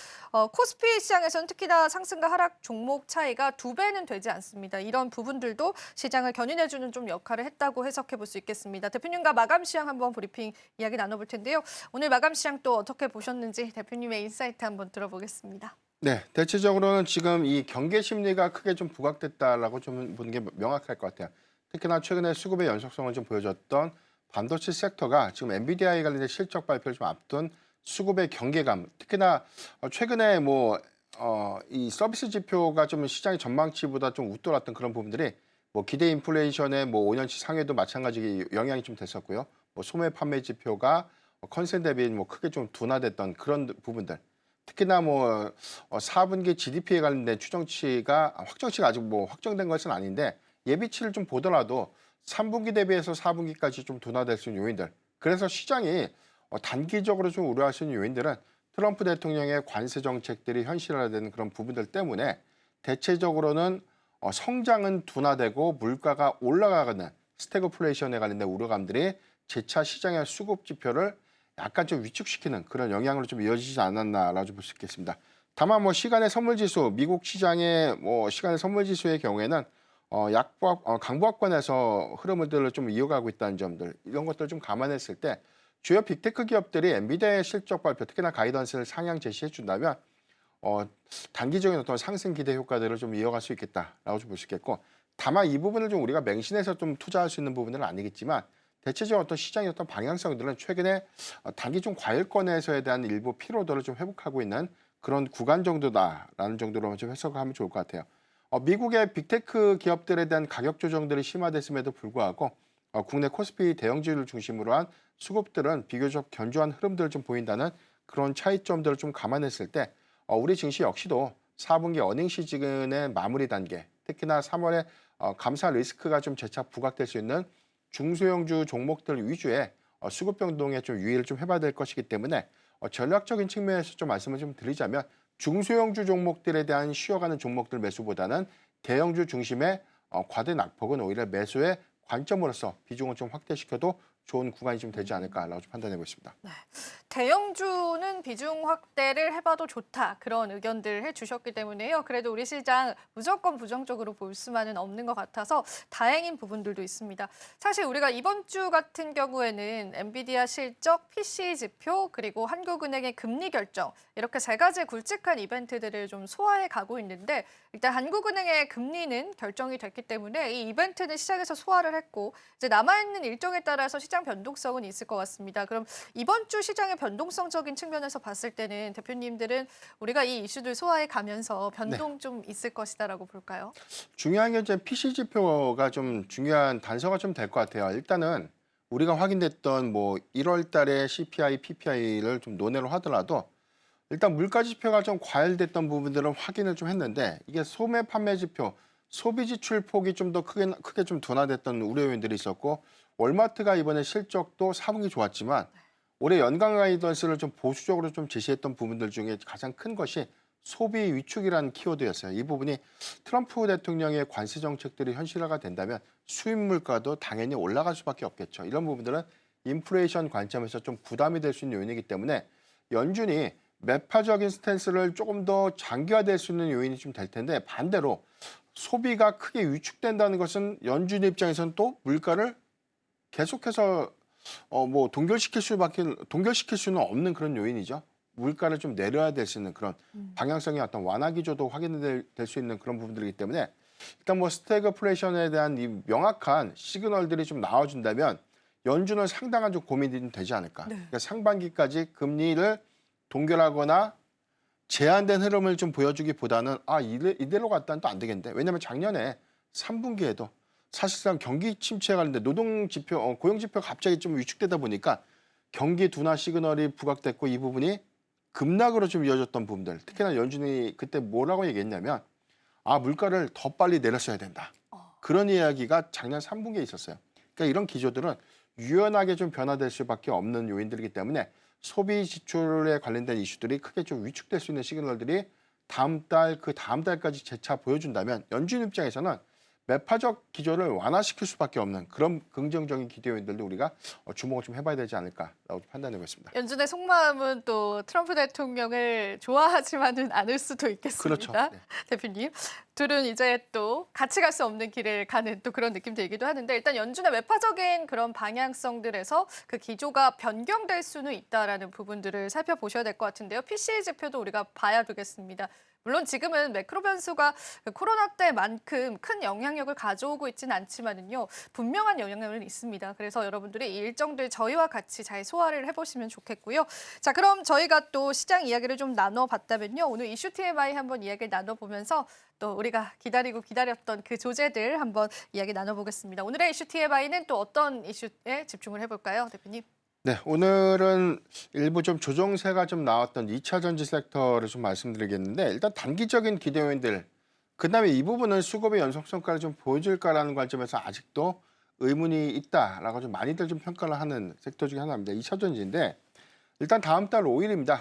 A: 코스피 시장에서는 특히나 상승과 하락 종목 차이가 2배는 되지 않습니다. 이런 부분들도 시장을 견인해주는 좀 역할을 했다고 해석해 볼 수 있겠습니다. 대표님과 마감 시장 한번 브리핑 이야기 나눠볼 텐데요. 오늘 마감 시장 또 어떻게 보셨는지 대표님의 인사이트 한번 들어보겠습니다.
B: 네, 대체적으로는 지금 이 경계 심리가 크게 좀 부각됐다라고 좀 보는 게 명확할 것 같아요. 특히나 최근에 수급의 연속성을 좀 보여줬던 반도체 섹터가 지금 엔비디아에 관련된 실적 발표를 좀 앞둔 수급의 경계감, 특히나 최근에 이 서비스 지표가 좀 시장의 전망치보다 좀 웃돌았던 그런 부분들이 기대 인플레이션의 5년치 상회도 마찬가지 영향이 좀 됐었고요. 소매 판매 지표가 컨센 대비 크게 좀 둔화됐던 그런 부분들. 특히나 4분기 GDP에 관련된 추정치가 확정치가 아직 확정된 것은 아닌데 예비치를 좀 보더라도 3분기 대비해서 4분기까지 좀 둔화될 수 있는 요인들. 그래서 시장이 단기적으로 좀 우려할 수 있는 요인들은 트럼프 대통령의 관세 정책들이 현실화되는 그런 부분들 때문에 대체적으로는 성장은 둔화되고 물가가 올라가는 스태그플레이션에 관련된 우려감들이 재차 시장의 수급 지표를 약간 좀 위축시키는 그런 영향으로 좀 이어지지 않았나라고 볼 수 있겠습니다. 다만 시간의 선물 지수, 미국 시장의 시간의 선물 지수의 경우에는 강보합권에서 흐름을 좀 이어가고 있다는 점들, 이런 것들을 좀 감안했을 때 주요 빅테크 기업들이 엔비디아의 실적 발표, 특히나 가이던스를 상향 제시해 준다면 단기적인 어떤 상승 기대 효과들을 좀 이어갈 수 있겠다라고 좀 볼 수 있겠고, 다만 이 부분을 좀 우리가 맹신해서 좀 투자할 수 있는 부분은 아니겠지만 대체적인 어떤 시장의 어떤 방향성들은 최근에 단기 좀 과열권에서에 대한 일부 피로도를 좀 회복하고 있는 그런 구간 정도다라는 정도로 좀 해석하면 좋을 것 같아요. 미국의 빅테크 기업들에 대한 가격 조정들이 심화됐음에도 불구하고 국내 코스피 대형주를 중심으로 한 수급들은 비교적 견조한 흐름들을 좀 보인다는 그런 차이점들을 좀 감안했을 때 우리 증시 역시도 4분기 어닝 시즌의 마무리 단계, 특히나 3월에 감사 리스크가 좀 재차 부각될 수 있는 중소형주 종목들 위주의 수급 변동에 좀 유의를 좀 해봐야 될 것이기 때문에 전략적인 측면에서 좀 말씀을 좀 드리자면 중소형주 종목들에 대한 쉬어가는 종목들 매수보다는 대형주 중심의 과대 낙폭은 오히려 매수의 관점으로서 비중을 좀 확대시켜도 좋은 구간이 좀 되지 않을까라고 좀 판단해 보겠습니다.
A: 네. 대형주는 비중 확대를 해봐도 좋다. 그런 의견들 해주셨기 때문에요. 그래도 우리 시장 무조건 부정적으로 볼 수만은 없는 것 같아서 다행인 부분들도 있습니다. 사실 우리가 이번 주 같은 경우에는 엔비디아 실적, PC 지표, 그리고 한국은행의 금리 결정 이렇게 세 가지 굵직한 이벤트들을 좀 소화해 가고 있는데 일단 한국은행의 금리는 결정이 됐기 때문에 이 이벤트는 시장에서 소화를 했고 이제 남아있는 일정에 따라서 시장 변동성은 있을 것 같습니다. 그럼 이번 주 시장의 변동성적인 측면에서 봤을 때는 대표님들은 우리가 이 이슈들 소화해 가면서 변동 좀 있을 것이다라고 볼까요?
B: 중요한 게 이제 PC 지표가 좀 중요한 단서가 좀 될 것 같아요. 일단은 우리가 확인됐던 1월 달에 CPI, PPI를 좀 논외로 하더라도 일단 물가 지표가 좀 과열됐던 부분들은 확인을 좀 했는데 이게 소매 판매 지표, 소비 지출 폭이 좀 더 크게 좀 둔화됐던 우려 요인들이 있었고 월마트가 이번에 실적도 4분기 좋았지만 올해 연간 가이던스를 좀 보수적으로 좀 제시했던 부분들 중에 가장 큰 것이 소비 위축이라는 키워드였어요. 이 부분이 트럼프 대통령의 관세 정책들이 현실화가 된다면 수입 물가도 당연히 올라갈 수밖에 없겠죠. 이런 부분들은 인플레이션 관점에서 좀 부담이 될 수 있는 요인이기 때문에 연준이 매파적인 스탠스를 조금 더 장기화될 수 있는 요인이 좀 될 텐데 반대로 소비가 크게 위축된다는 것은 연준 입장에서는 또 물가를 계속해서 동결시킬 수는 없는 그런 요인이죠. 물가를 좀 내려야 될 수 있는 그런 방향성의 어떤 완화 기조도 확인될 수 있는 그런 부분들이기 때문에 일단 스태그플레이션에 대한 이 명확한 시그널들이 좀 나와준다면 연준은 상당한 좀 고민이 좀 되지 않을까.
A: 네.
B: 그러니까 상반기까지 금리를 동결하거나 제한된 흐름을 좀 보여주기보다는 이대로 갔다는 또 안 되겠는데. 왜냐하면 작년에 3분기에도 사실상 경기 침체에 관련된 노동 지표, 고용 지표가 갑자기 좀 위축되다 보니까 경기 둔화 시그널이 부각됐고 이 부분이 급락으로 좀 이어졌던 부분들. 특히나 연준이 그때 뭐라고 얘기했냐면 물가를 더 빨리 내렸어야 된다. 그런 이야기가 작년 3분기에 있었어요. 그러니까 이런 기조들은 유연하게 좀 변화될 수밖에 없는 요인들이기 때문에 소비 지출에 관련된 이슈들이 크게 좀 위축될 수 있는 시그널들이 다음 달, 그 다음 달까지 재차 보여준다면 연준 입장에서는 매파적 기조를 완화시킬 수밖에 없는 그런 긍정적인 기대 요인들도 우리가 주목을 좀 해봐야 되지 않을까라고 판단하고 있습니다.
A: 연준의 속마음은 또 트럼프 대통령을 좋아하지만은 않을 수도 있겠습니다.
B: 그렇죠. 네.
A: 대표님. 둘은 이제 또 같이 갈 수 없는 길을 가는 또 그런 느낌 들기도 하는데 일단 연준의 매파적인 그런 방향성들에서 그 기조가 변경될 수는 있다라는 부분들을 살펴보셔야 될 것 같은데요. PCE 지표도 우리가 봐야 되겠습니다. 물론 지금은 매크로 변수가 코로나 때만큼 큰 영향력을 가져오고 있지는 않지만은요. 분명한 영향력은 있습니다. 그래서 여러분들이 이 일정들 저희와 같이 잘 소화를 해보시면 좋겠고요. 자, 그럼 저희가 또 시장 이야기를 좀 나눠봤다면요. 오늘 이슈 TMI 한번 이야기를 나눠보면서 또 우리가 기다렸던 그 조제들 한번 이야기 나눠보겠습니다. 오늘의 이슈 TMI는 또 어떤 이슈에 집중을 해볼까요, 대표님?
B: 네, 오늘은 일부 좀 조정세가 좀 나왔던 2차 전지 섹터를 좀 말씀드리겠는데 일단 단기적인 기대 요인들, 그다음에 이 부분은 수급의 연속 성과를 좀 보여줄까라는 관점에서 아직도 의문이 있다라고 좀 많이들 좀 평가를 하는 섹터 중에 하나입니다. 2차 전지인데 일단 다음 달 5일입니다.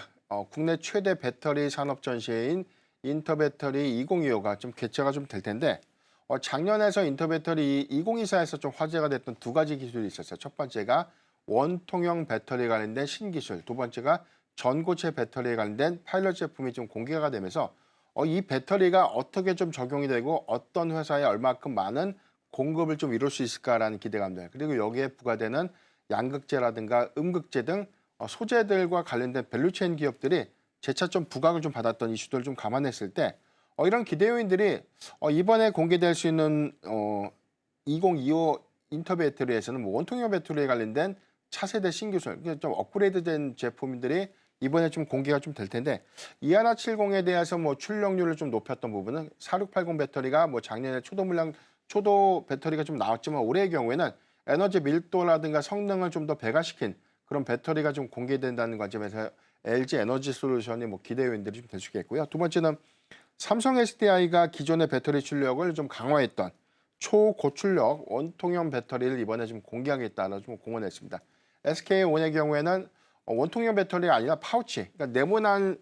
B: 국내 최대 배터리 산업 전시회인 인터배터리 2025가 좀 개최가 좀 될 텐데 작년에서 인터배터리 2024에서 좀 화제가 됐던 두 가지 기술이 있었어요. 첫 번째가 원통형 배터리에 관련된 신기술, 두 번째가 전고체 배터리에 관련된 파일럿 제품이 좀 공개가 되면서 이 배터리가 어떻게 좀 적용이 되고 어떤 회사에 얼마큼 많은 공급을 좀 이룰 수 있을까라는 기대감들, 그리고 여기에 부과되는 양극재라든가 음극재 등 소재들과 관련된 밸류체인 기업들이 재차 좀 부각을 좀 받았던 이슈들을 좀 감안했을 때 이런 기대 요인들이 이번에 공개될 수 있는 2025 인터배터리에서는 뭐 원통형 배터리에 관련된 차세대 신기술, 좀 업그레이드된 제품들이 이번에 좀 공개가 좀 될 텐데 이하나70에 대해서 뭐 출력률을 좀 높였던 부분은 4680 배터리가 뭐 작년에 초도 배터리가 좀 나왔지만 올해의 경우에는 에너지 밀도라든가 성능을 좀 더 배가시킨 그런 배터리가 좀 공개된다는 관점에서 LG 에너지 솔루션이 뭐 기대 요인들이 좀 될 수 있겠고요. 두 번째는 삼성 SDI가 기존의 배터리 출력을 좀 강화했던 초고출력 원통형 배터리를 이번에 좀 공개하겠다라고 좀 공언했습니다. SK온의 경우에는 원통형 배터리가 아니라 파우치, 그러니까 네모난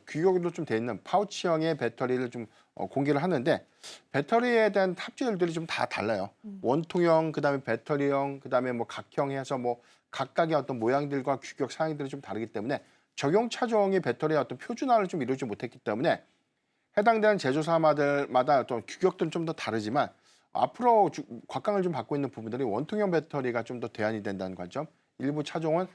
B: 규격으로 좀 돼 있는 파우치형의 배터리를 좀 공개를 하는데 배터리에 대한 탑재율들이 좀 다 달라요. 원통형, 그다음에 배터리형, 그다음에 뭐 각형 해서 뭐 각각의 어떤 모양들과 규격 사양들이 좀 다르기 때문에 적용 차종이 배터리의 어떤 표준화를 좀 이루지 못했기 때문에 해당되는 제조사마다 어떤 규격들은 좀 더 다르지만 앞으로 곽강을 좀 받고 있는 부분들이 원통형 배터리가 좀 더 대안이 된다는 관점, 일부 차종은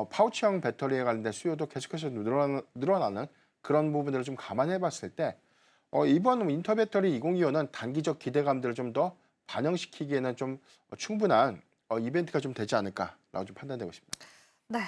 B: 파우치형 배터리에 관련된 수요도 계속해서 늘어나는 그런 부분들을 좀 감안해 봤을 때 이번 인터배터리 2025는 단기적 기대감들을 좀 더 반영시키기에는 좀 충분한 이벤트가 좀 되지 않을까라고 좀 판단되고 있습니다.
A: 네,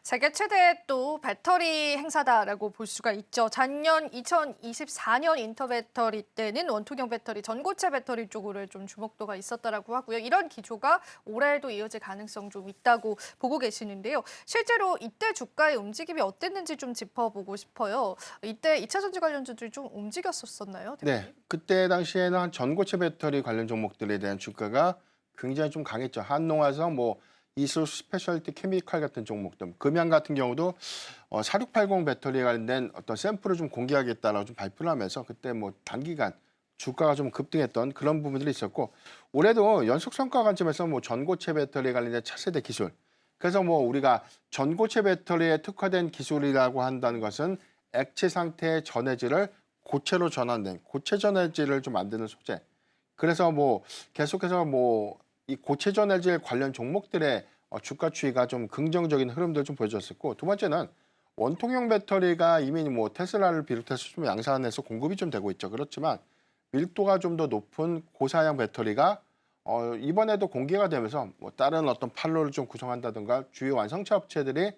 A: 세계 최대 또 배터리 행사다라고 볼 수가 있죠. 작년 2024년 인터배터리 때는 원통형 배터리, 전고체 배터리 쪽으로 좀 주목도가 있었다라고 하고요. 이런 기조가 올해에도 이어질 가능성 좀 있다고 보고 계시는데요. 실제로 이때 주가의 움직임이 어땠는지 좀 짚어보고 싶어요. 이때 2차 전지 관련주들이 좀 움직였었나요, 대표님?
B: 네, 그때 당시에는 한 전고체 배터리 관련 종목들에 대한 주가가 굉장히 좀 강했죠. 한농화성, 뭐 이수 스페셜티 케미칼 같은 종목들, 금양 같은 경우도 4680 배터리에 관련된 어떤 샘플을 좀 공개하겠다라고 좀 발표를 하면서 그때 뭐 단기간 주가가 좀 급등했던 그런 부분들이 있었고 올해도 연속 성과 관점에서 뭐 전고체 배터리에 관련된 차세대 기술, 그래서 뭐 우리가 전고체 배터리에 특화된 기술이라고 한다는 것은 액체 상태의 전해질을 고체로 전환된 고체 전해질을 좀 만드는 소재. 그래서 뭐 계속해서 뭐 이 고체 전해질 관련 종목들의 주가 추이가 좀 긍정적인 흐름들을 좀 보여줬었고, 두 번째는 원통형 배터리가 이미 뭐 테슬라를 비롯해서 좀 양산해서 공급이 좀 되고 있죠. 그렇지만 밀도가 좀 더 높은 고사양 배터리가 이번에도 공개가 되면서 뭐 다른 어떤 판로를 좀 구성한다든가 주요 완성차 업체들이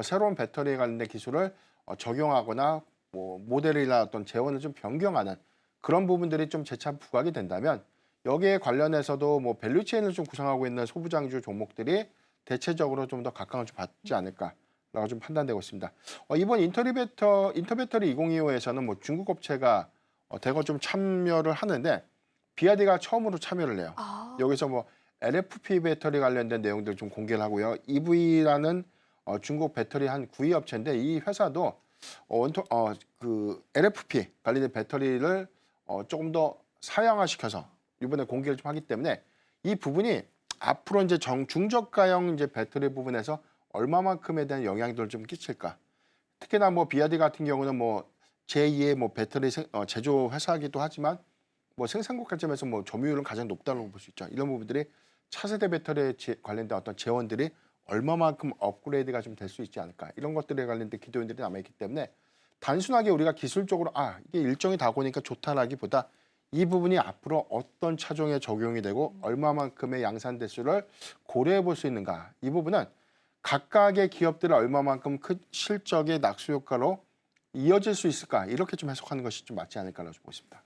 B: 새로운 배터리에 관련된 기술을 적용하거나 뭐 모델이나 어떤 재원을 좀 변경하는 그런 부분들이 좀 재차 부각이 된다면 여기에 관련해서도 뭐 밸류체인을 좀 구성하고 있는 소부장주 종목들이 대체적으로 좀 더 각광을 좀 받지 않을까라고 좀 판단되고 있습니다. 이번 인터배터리 2025에서는 뭐 중국 업체가 대거 좀 참여를 하는데 BYD가 처음으로 참여를 해요.
A: 아,
B: 여기서 뭐 LFP 배터리 관련된 내용들 좀 공개를 하고요. EV라는 중국 배터리 한 구위 업체인데 이 회사도 그 LFP 관련된 배터리를 조금 더 사양화시켜서 이번에 공개를 좀 하기 때문에 이 부분이 앞으로 이제 중저가형 이제 배터리 부분에서 얼마만큼에 대한 영향들을 좀 끼칠까. 특히나 뭐 BYD 같은 경우는 뭐 제2의 뭐 배터리 제조 회사이기도 하지만 뭐 생산국 관점에서 뭐 점유율은 가장 높다고 볼 수 있죠. 이런 부분들이 차세대 배터리에 관련된 어떤 재원들이 얼마만큼 업그레이드가 좀 될 수 있지 않을까. 이런 것들에 관련된 기대감들이 남아있기 때문에 단순하게 우리가 기술적으로 이게 일정이 다 오니까 좋다라기보다 이 부분이 앞으로 어떤 차종에 적용이 되고 얼마만큼의 양산 대수를 고려해 볼 수 있는가. 이 부분은 각각의 기업들이 얼마만큼 큰 실적의 낙수 효과로 이어질 수 있을까. 이렇게 좀 해석하는 것이 좀 맞지 않을까라고 보고 있습니다.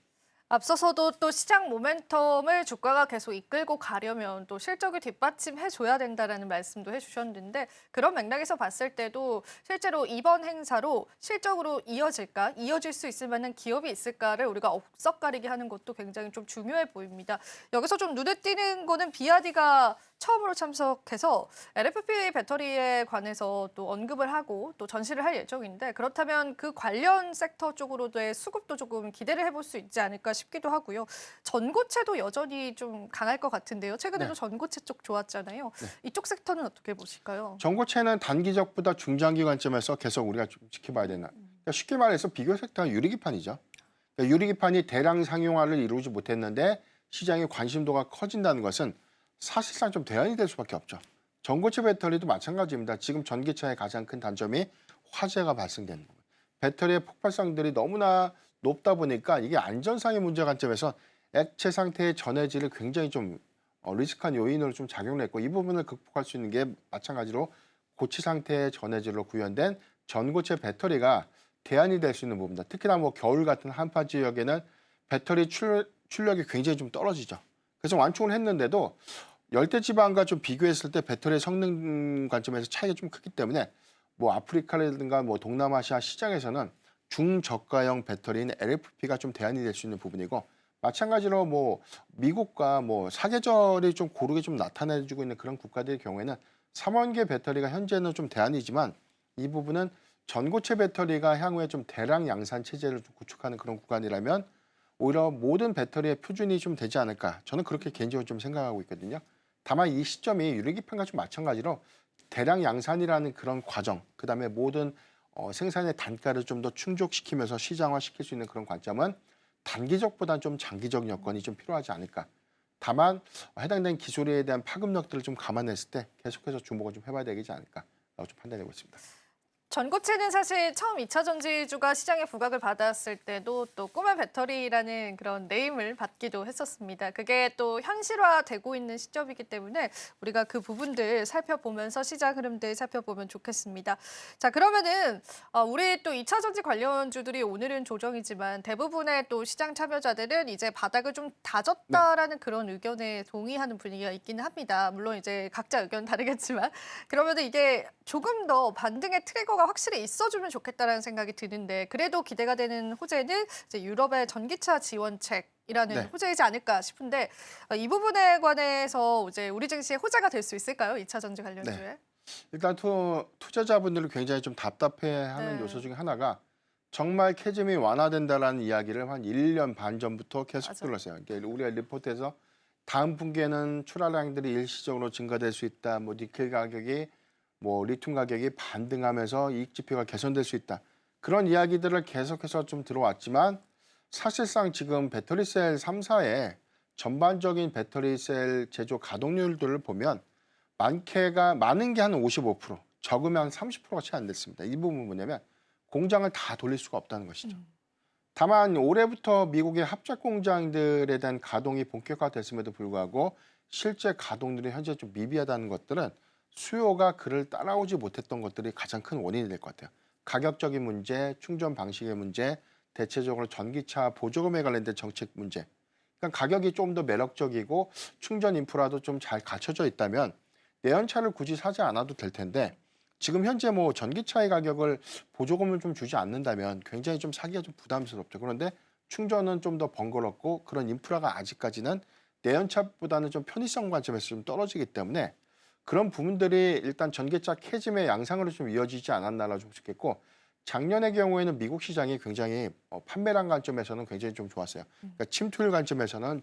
A: 앞서서도 또 시장 모멘텀을 주가가 계속 이끌고 가려면 또 실적을 뒷받침해 줘야 된다라는 말씀도 해주셨는데 그런 맥락에서 봤을 때도 실제로 이번 행사로 실적으로 이어질까, 이어질 수 있을 만한 기업이 있을까를 우리가 억석가리게 하는 것도 굉장히 좀 중요해 보입니다. 여기서 좀 눈에 띄는 거는 BYD가 처음으로 참석해서 LFP 배터리에 관해서 또 언급을 하고 또 전시를 할 예정인데 그렇다면 그 관련 섹터 쪽으로의 수급도 조금 기대를 해볼 수 있지 않을까 싶기도 하고요. 전고체도 여전히 좀 강할 것 같은데요. 최근에도
B: 네.
A: 전고체 쪽 좋았잖아요. 이쪽 섹터는 어떻게 보실까요?
B: 전고체는 단기적보다 중장기 관점에서 계속 우리가 좀 지켜봐야 되나. 그러니까 쉽게 말해서 비교 섹터가 유리기판이죠. 그러니까 유리기판이 대량 상용화를 이루지 못했는데 시장의 관심도가 커진다는 것은 사실상 좀 대안이 될 수밖에 없죠. 전고체 배터리도 마찬가지입니다. 지금 전기차의 가장 큰 단점이 화재가 발생되는 부분. 배터리의 폭발성들이 너무나 높다 보니까 이게 안전상의 문제 관점에서 액체 상태의 전해질을 굉장히 좀 리스크한 요인으로 좀 작용을 했고 이 부분을 극복할 수 있는 게 마찬가지로 고치 상태의 전해질로 구현된 전고체 배터리가 대안이 될 수 있는 부분이다. 특히나 뭐 겨울 같은 한파 지역에는 배터리 출력이 굉장히 좀 떨어지죠. 그래서 완충을 했는데도 열대지방과 좀 비교했을 때 배터리 성능 관점에서 차이가 좀 크기 때문에 뭐 아프리카라든가 뭐 동남아시아 시장에서는 중저가형 배터리인 LFP가 좀 대안이 될 수 있는 부분이고 마찬가지로 뭐 미국과 뭐 사계절이 좀 고르게 좀 나타내주고 있는 그런 국가들의 경우에는 3원계 배터리가 현재는 좀 대안이지만 이 부분은 전고체 배터리가 향후에 좀 대량 양산 체제를 좀 구축하는 그런 구간이라면 오히려 모든 배터리의 표준이 좀 되지 않을까. 저는 그렇게 개인적으로 좀 생각하고 있거든요. 다만 이 시점이 유리기판과 좀 마찬가지로 대량 양산이라는 그런 과정, 그다음에 모든 생산의 단가를 좀 더 충족시키면서 시장화시킬 수 있는 그런 관점은 단기적보다는 좀 장기적 여건이 좀 필요하지 않을까. 다만 해당된 기술에 대한 파급력들을 좀 감안했을 때 계속해서 주목을 좀 해봐야 되지 않을까라고 좀 판단되고 있습니다.
A: 전고체는 사실 처음 2차 전지주가 시장에 부각을 받았을 때도 또 꿈의 배터리라는 그런 네임을 받기도 했었습니다. 그게 또 현실화되고 있는 시점이기 때문에 우리가 그 부분들 살펴보면서 시장 흐름들 살펴보면 좋겠습니다. 자, 그러면은 우리 또 2차 전지 관련주들이 오늘은 조정이지만 대부분의 또 시장 참여자들은 이제 바닥을 좀 다졌다라는 그런 의견에 동의하는 분위기가 있기는 합니다. 물론 이제 각자 의견 다르겠지만 그러면은 이게 조금 더 반등의 트리거가 확실히 있어주면 좋겠다라는 생각이 드는데 그래도 기대가 되는 호재는 이제 유럽의 전기차 지원책이라는
B: 네.
A: 호재이지 않을까 싶은데 이 부분에 관해서 이제 우리 증시의 호재가 될 수 있을까요? 2차 전지 관련주에?
B: 네. 일단 투자자분들을 굉장히 좀 답답해하는
A: 네.
B: 요소 중에 하나가 정말 캐즘이 완화된다라는 이야기를 한 1년 반 전부터 계속
A: 맞아.
B: 들었어요. 그러니까 우리가 리포트에서 다음 분기에는 출하량들이 일시적으로 증가될 수 있다. 뭐 니켈 가격이 뭐 리튬 가격이 반등하면서 이익 지표가 개선될 수 있다. 그런 이야기들을 계속해서 좀 들어왔지만 사실상 지금 배터리셀 3사의 전반적인 배터리셀 제조 가동률들을 보면 많은 게 한 55%, 적으면 한 30%가 채 안 됐습니다. 이 부분은 뭐냐면 공장을 다 돌릴 수가 없다는 것이죠. 다만 올해부터 미국의 합작 공장들에 대한 가동이 본격화됐음에도 불구하고 실제 가동률이 현재 좀 미비하다는 것들은 수요가 그를 따라오지 못했던 것들이 가장 큰 원인이 될 것 같아요. 가격적인 문제, 충전 방식의 문제, 대체적으로 전기차 보조금에 관련된 정책 문제. 그러니까 가격이 좀 더 매력적이고 충전 인프라도 좀 잘 갖춰져 있다면 내연차를 굳이 사지 않아도 될 텐데 지금 현재 뭐 전기차의 가격을 보조금을 좀 주지 않는다면 굉장히 좀 사기가 좀 부담스럽죠. 그런데 충전은 좀 더 번거롭고 그런 인프라가 아직까지는 내연차보다는 좀 편의성 관점에서 좀 떨어지기 때문에 그런 부분들이 일단 전기차 캐즘의 양상으로 좀 이어지지 않았나라고 좀 싶겠고 작년의 경우에는 미국 시장이 굉장히 판매량 관점에서는 굉장히 좀 좋았어요. 그러니까 침투율 관점에서는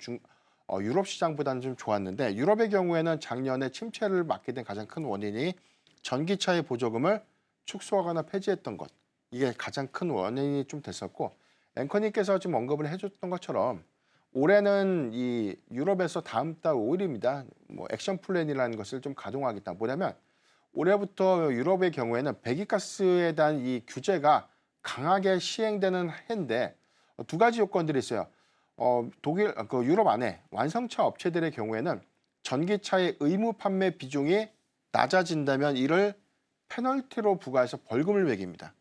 B: 유럽 시장보다는 좀 좋았는데 유럽의 경우에는 작년에 침체를 맞게 된 가장 큰 원인이 전기차의 보조금을 축소하거나 폐지했던 것. 이게 가장 큰 원인이 좀 됐었고 앵커님께서 지금 언급을 해줬던 것처럼 올해는 이 유럽에서 다음 달 5일입니다. 뭐 액션 플랜이라는 것을 좀 가동하겠다. 뭐냐면 올해부터 유럽의 경우에는 배기가스에 대한 이 규제가 강하게 시행되는 해인데 두 가지 요건들이 있어요. 유럽 안에 완성차 업체들의 경우에는 전기차의 의무 판매 비중이 낮아진다면 이를 페널티로 부과해서 벌금을 매깁니다.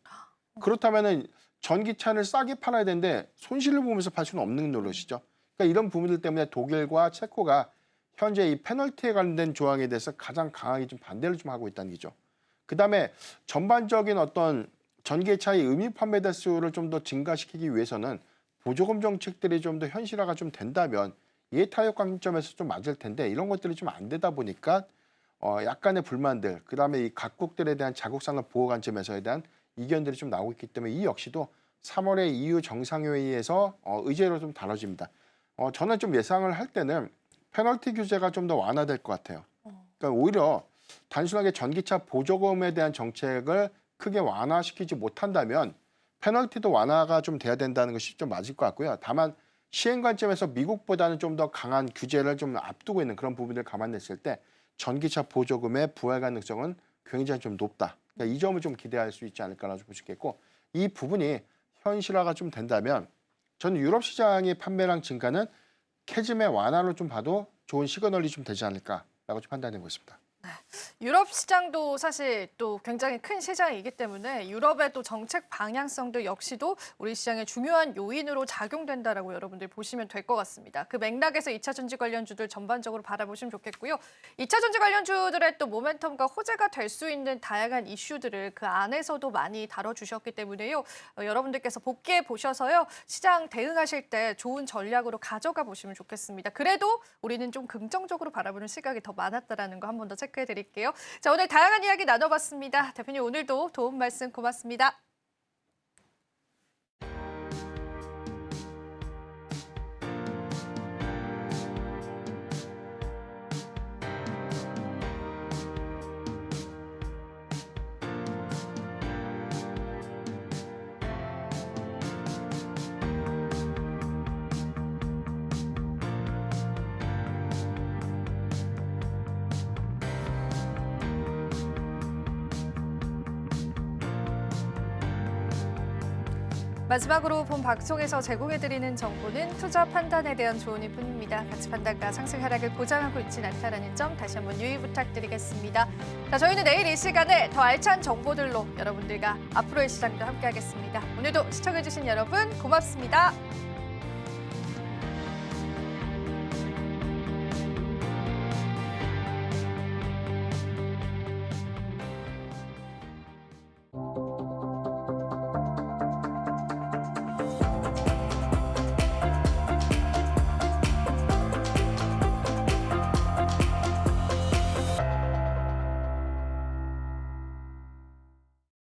B: 그렇다면은 전기차를 싸게 팔아야 되는데 손실을 보면서 팔 수는 없는 노릇이죠. 그러니까 이런 부분들 때문에 독일과 체코가 현재 이 페널티에 관련된 조항에 대해서 가장 강하게 좀 반대를 좀 하고 있다는 거죠. 그다음에 전반적인 어떤 전기차의 의무 판매 대수를 좀 더 증가시키기 위해서는 보조금 정책들이 좀 더 현실화가 좀 된다면 이해타협 관점에서 좀 맞을 텐데 이런 것들이 좀 안 되다 보니까 약간의 불만들, 그다음에 이 각국들에 대한 자국 산업 보호 관점에서에 대한 이견들이 좀 나오고 있기 때문에 이 역시도 3월에 EU 정상회의에서 의제로 좀 다뤄집니다. 저는 좀 예상을 할 때는 페널티 규제가 좀 더 완화될 것 같아요. 그러니까 오히려 단순하게 전기차 보조금에 대한 정책을 크게 완화시키지 못한다면 페널티도 완화가 좀 돼야 된다는 것이 좀 맞을 것 같고요. 다만 시행 관점에서 미국보다는 좀 더 강한 규제를 좀 앞두고 있는 그런 부분을 감안했을 때 전기차 보조금의 부활 가능성은 굉장히 좀 높다. 그러니까 이 점을 좀 기대할 수 있지 않을까라고 보시겠고 이 부분이 현실화가 좀 된다면 저는 유럽 시장의 판매량 증가는 캐즘의 완화로 좀 봐도 좋은 시그널이 좀 되지 않을까라고 좀 판단하고 있습니다.
A: 유럽 시장도 사실 또 굉장히 큰 시장이기 때문에 유럽의 또 정책 방향성도 역시도 우리 시장의 중요한 요인으로 작용된다라고 여러분들 보시면 될 것 같습니다. 그 맥락에서 2차 전지 관련주들 전반적으로 바라보시면 좋겠고요. 2차 전지 관련주들의 또 모멘텀과 호재가 될 수 있는 다양한 이슈들을 그 안에서도 많이 다뤄주셨기 때문에요. 여러분들께서 복귀해 보셔서요. 시장 대응하실 때 좋은 전략으로 가져가 보시면 좋겠습니다. 그래도 우리는 좀 긍정적으로 바라보는 시각이 더 많았다라는 거 한 번 더 체크해 드릴게요. 자, 오늘 다양한 이야기 나눠봤습니다. 대표님 오늘도 도움 말씀 고맙습니다. 마지막으로 본 방송에서 제공해드리는 정보는 투자 판단에 대한 조언일 뿐입니다. 가치 판단과 상승 하락을 보장하고 있지는 않다는 점 다시 한번 유의 부탁드리겠습니다. 자, 저희는 내일 이 시간에 더 알찬 정보들로 여러분들과 앞으로의 시장도 함께하겠습니다. 오늘도 시청해주신 여러분 고맙습니다.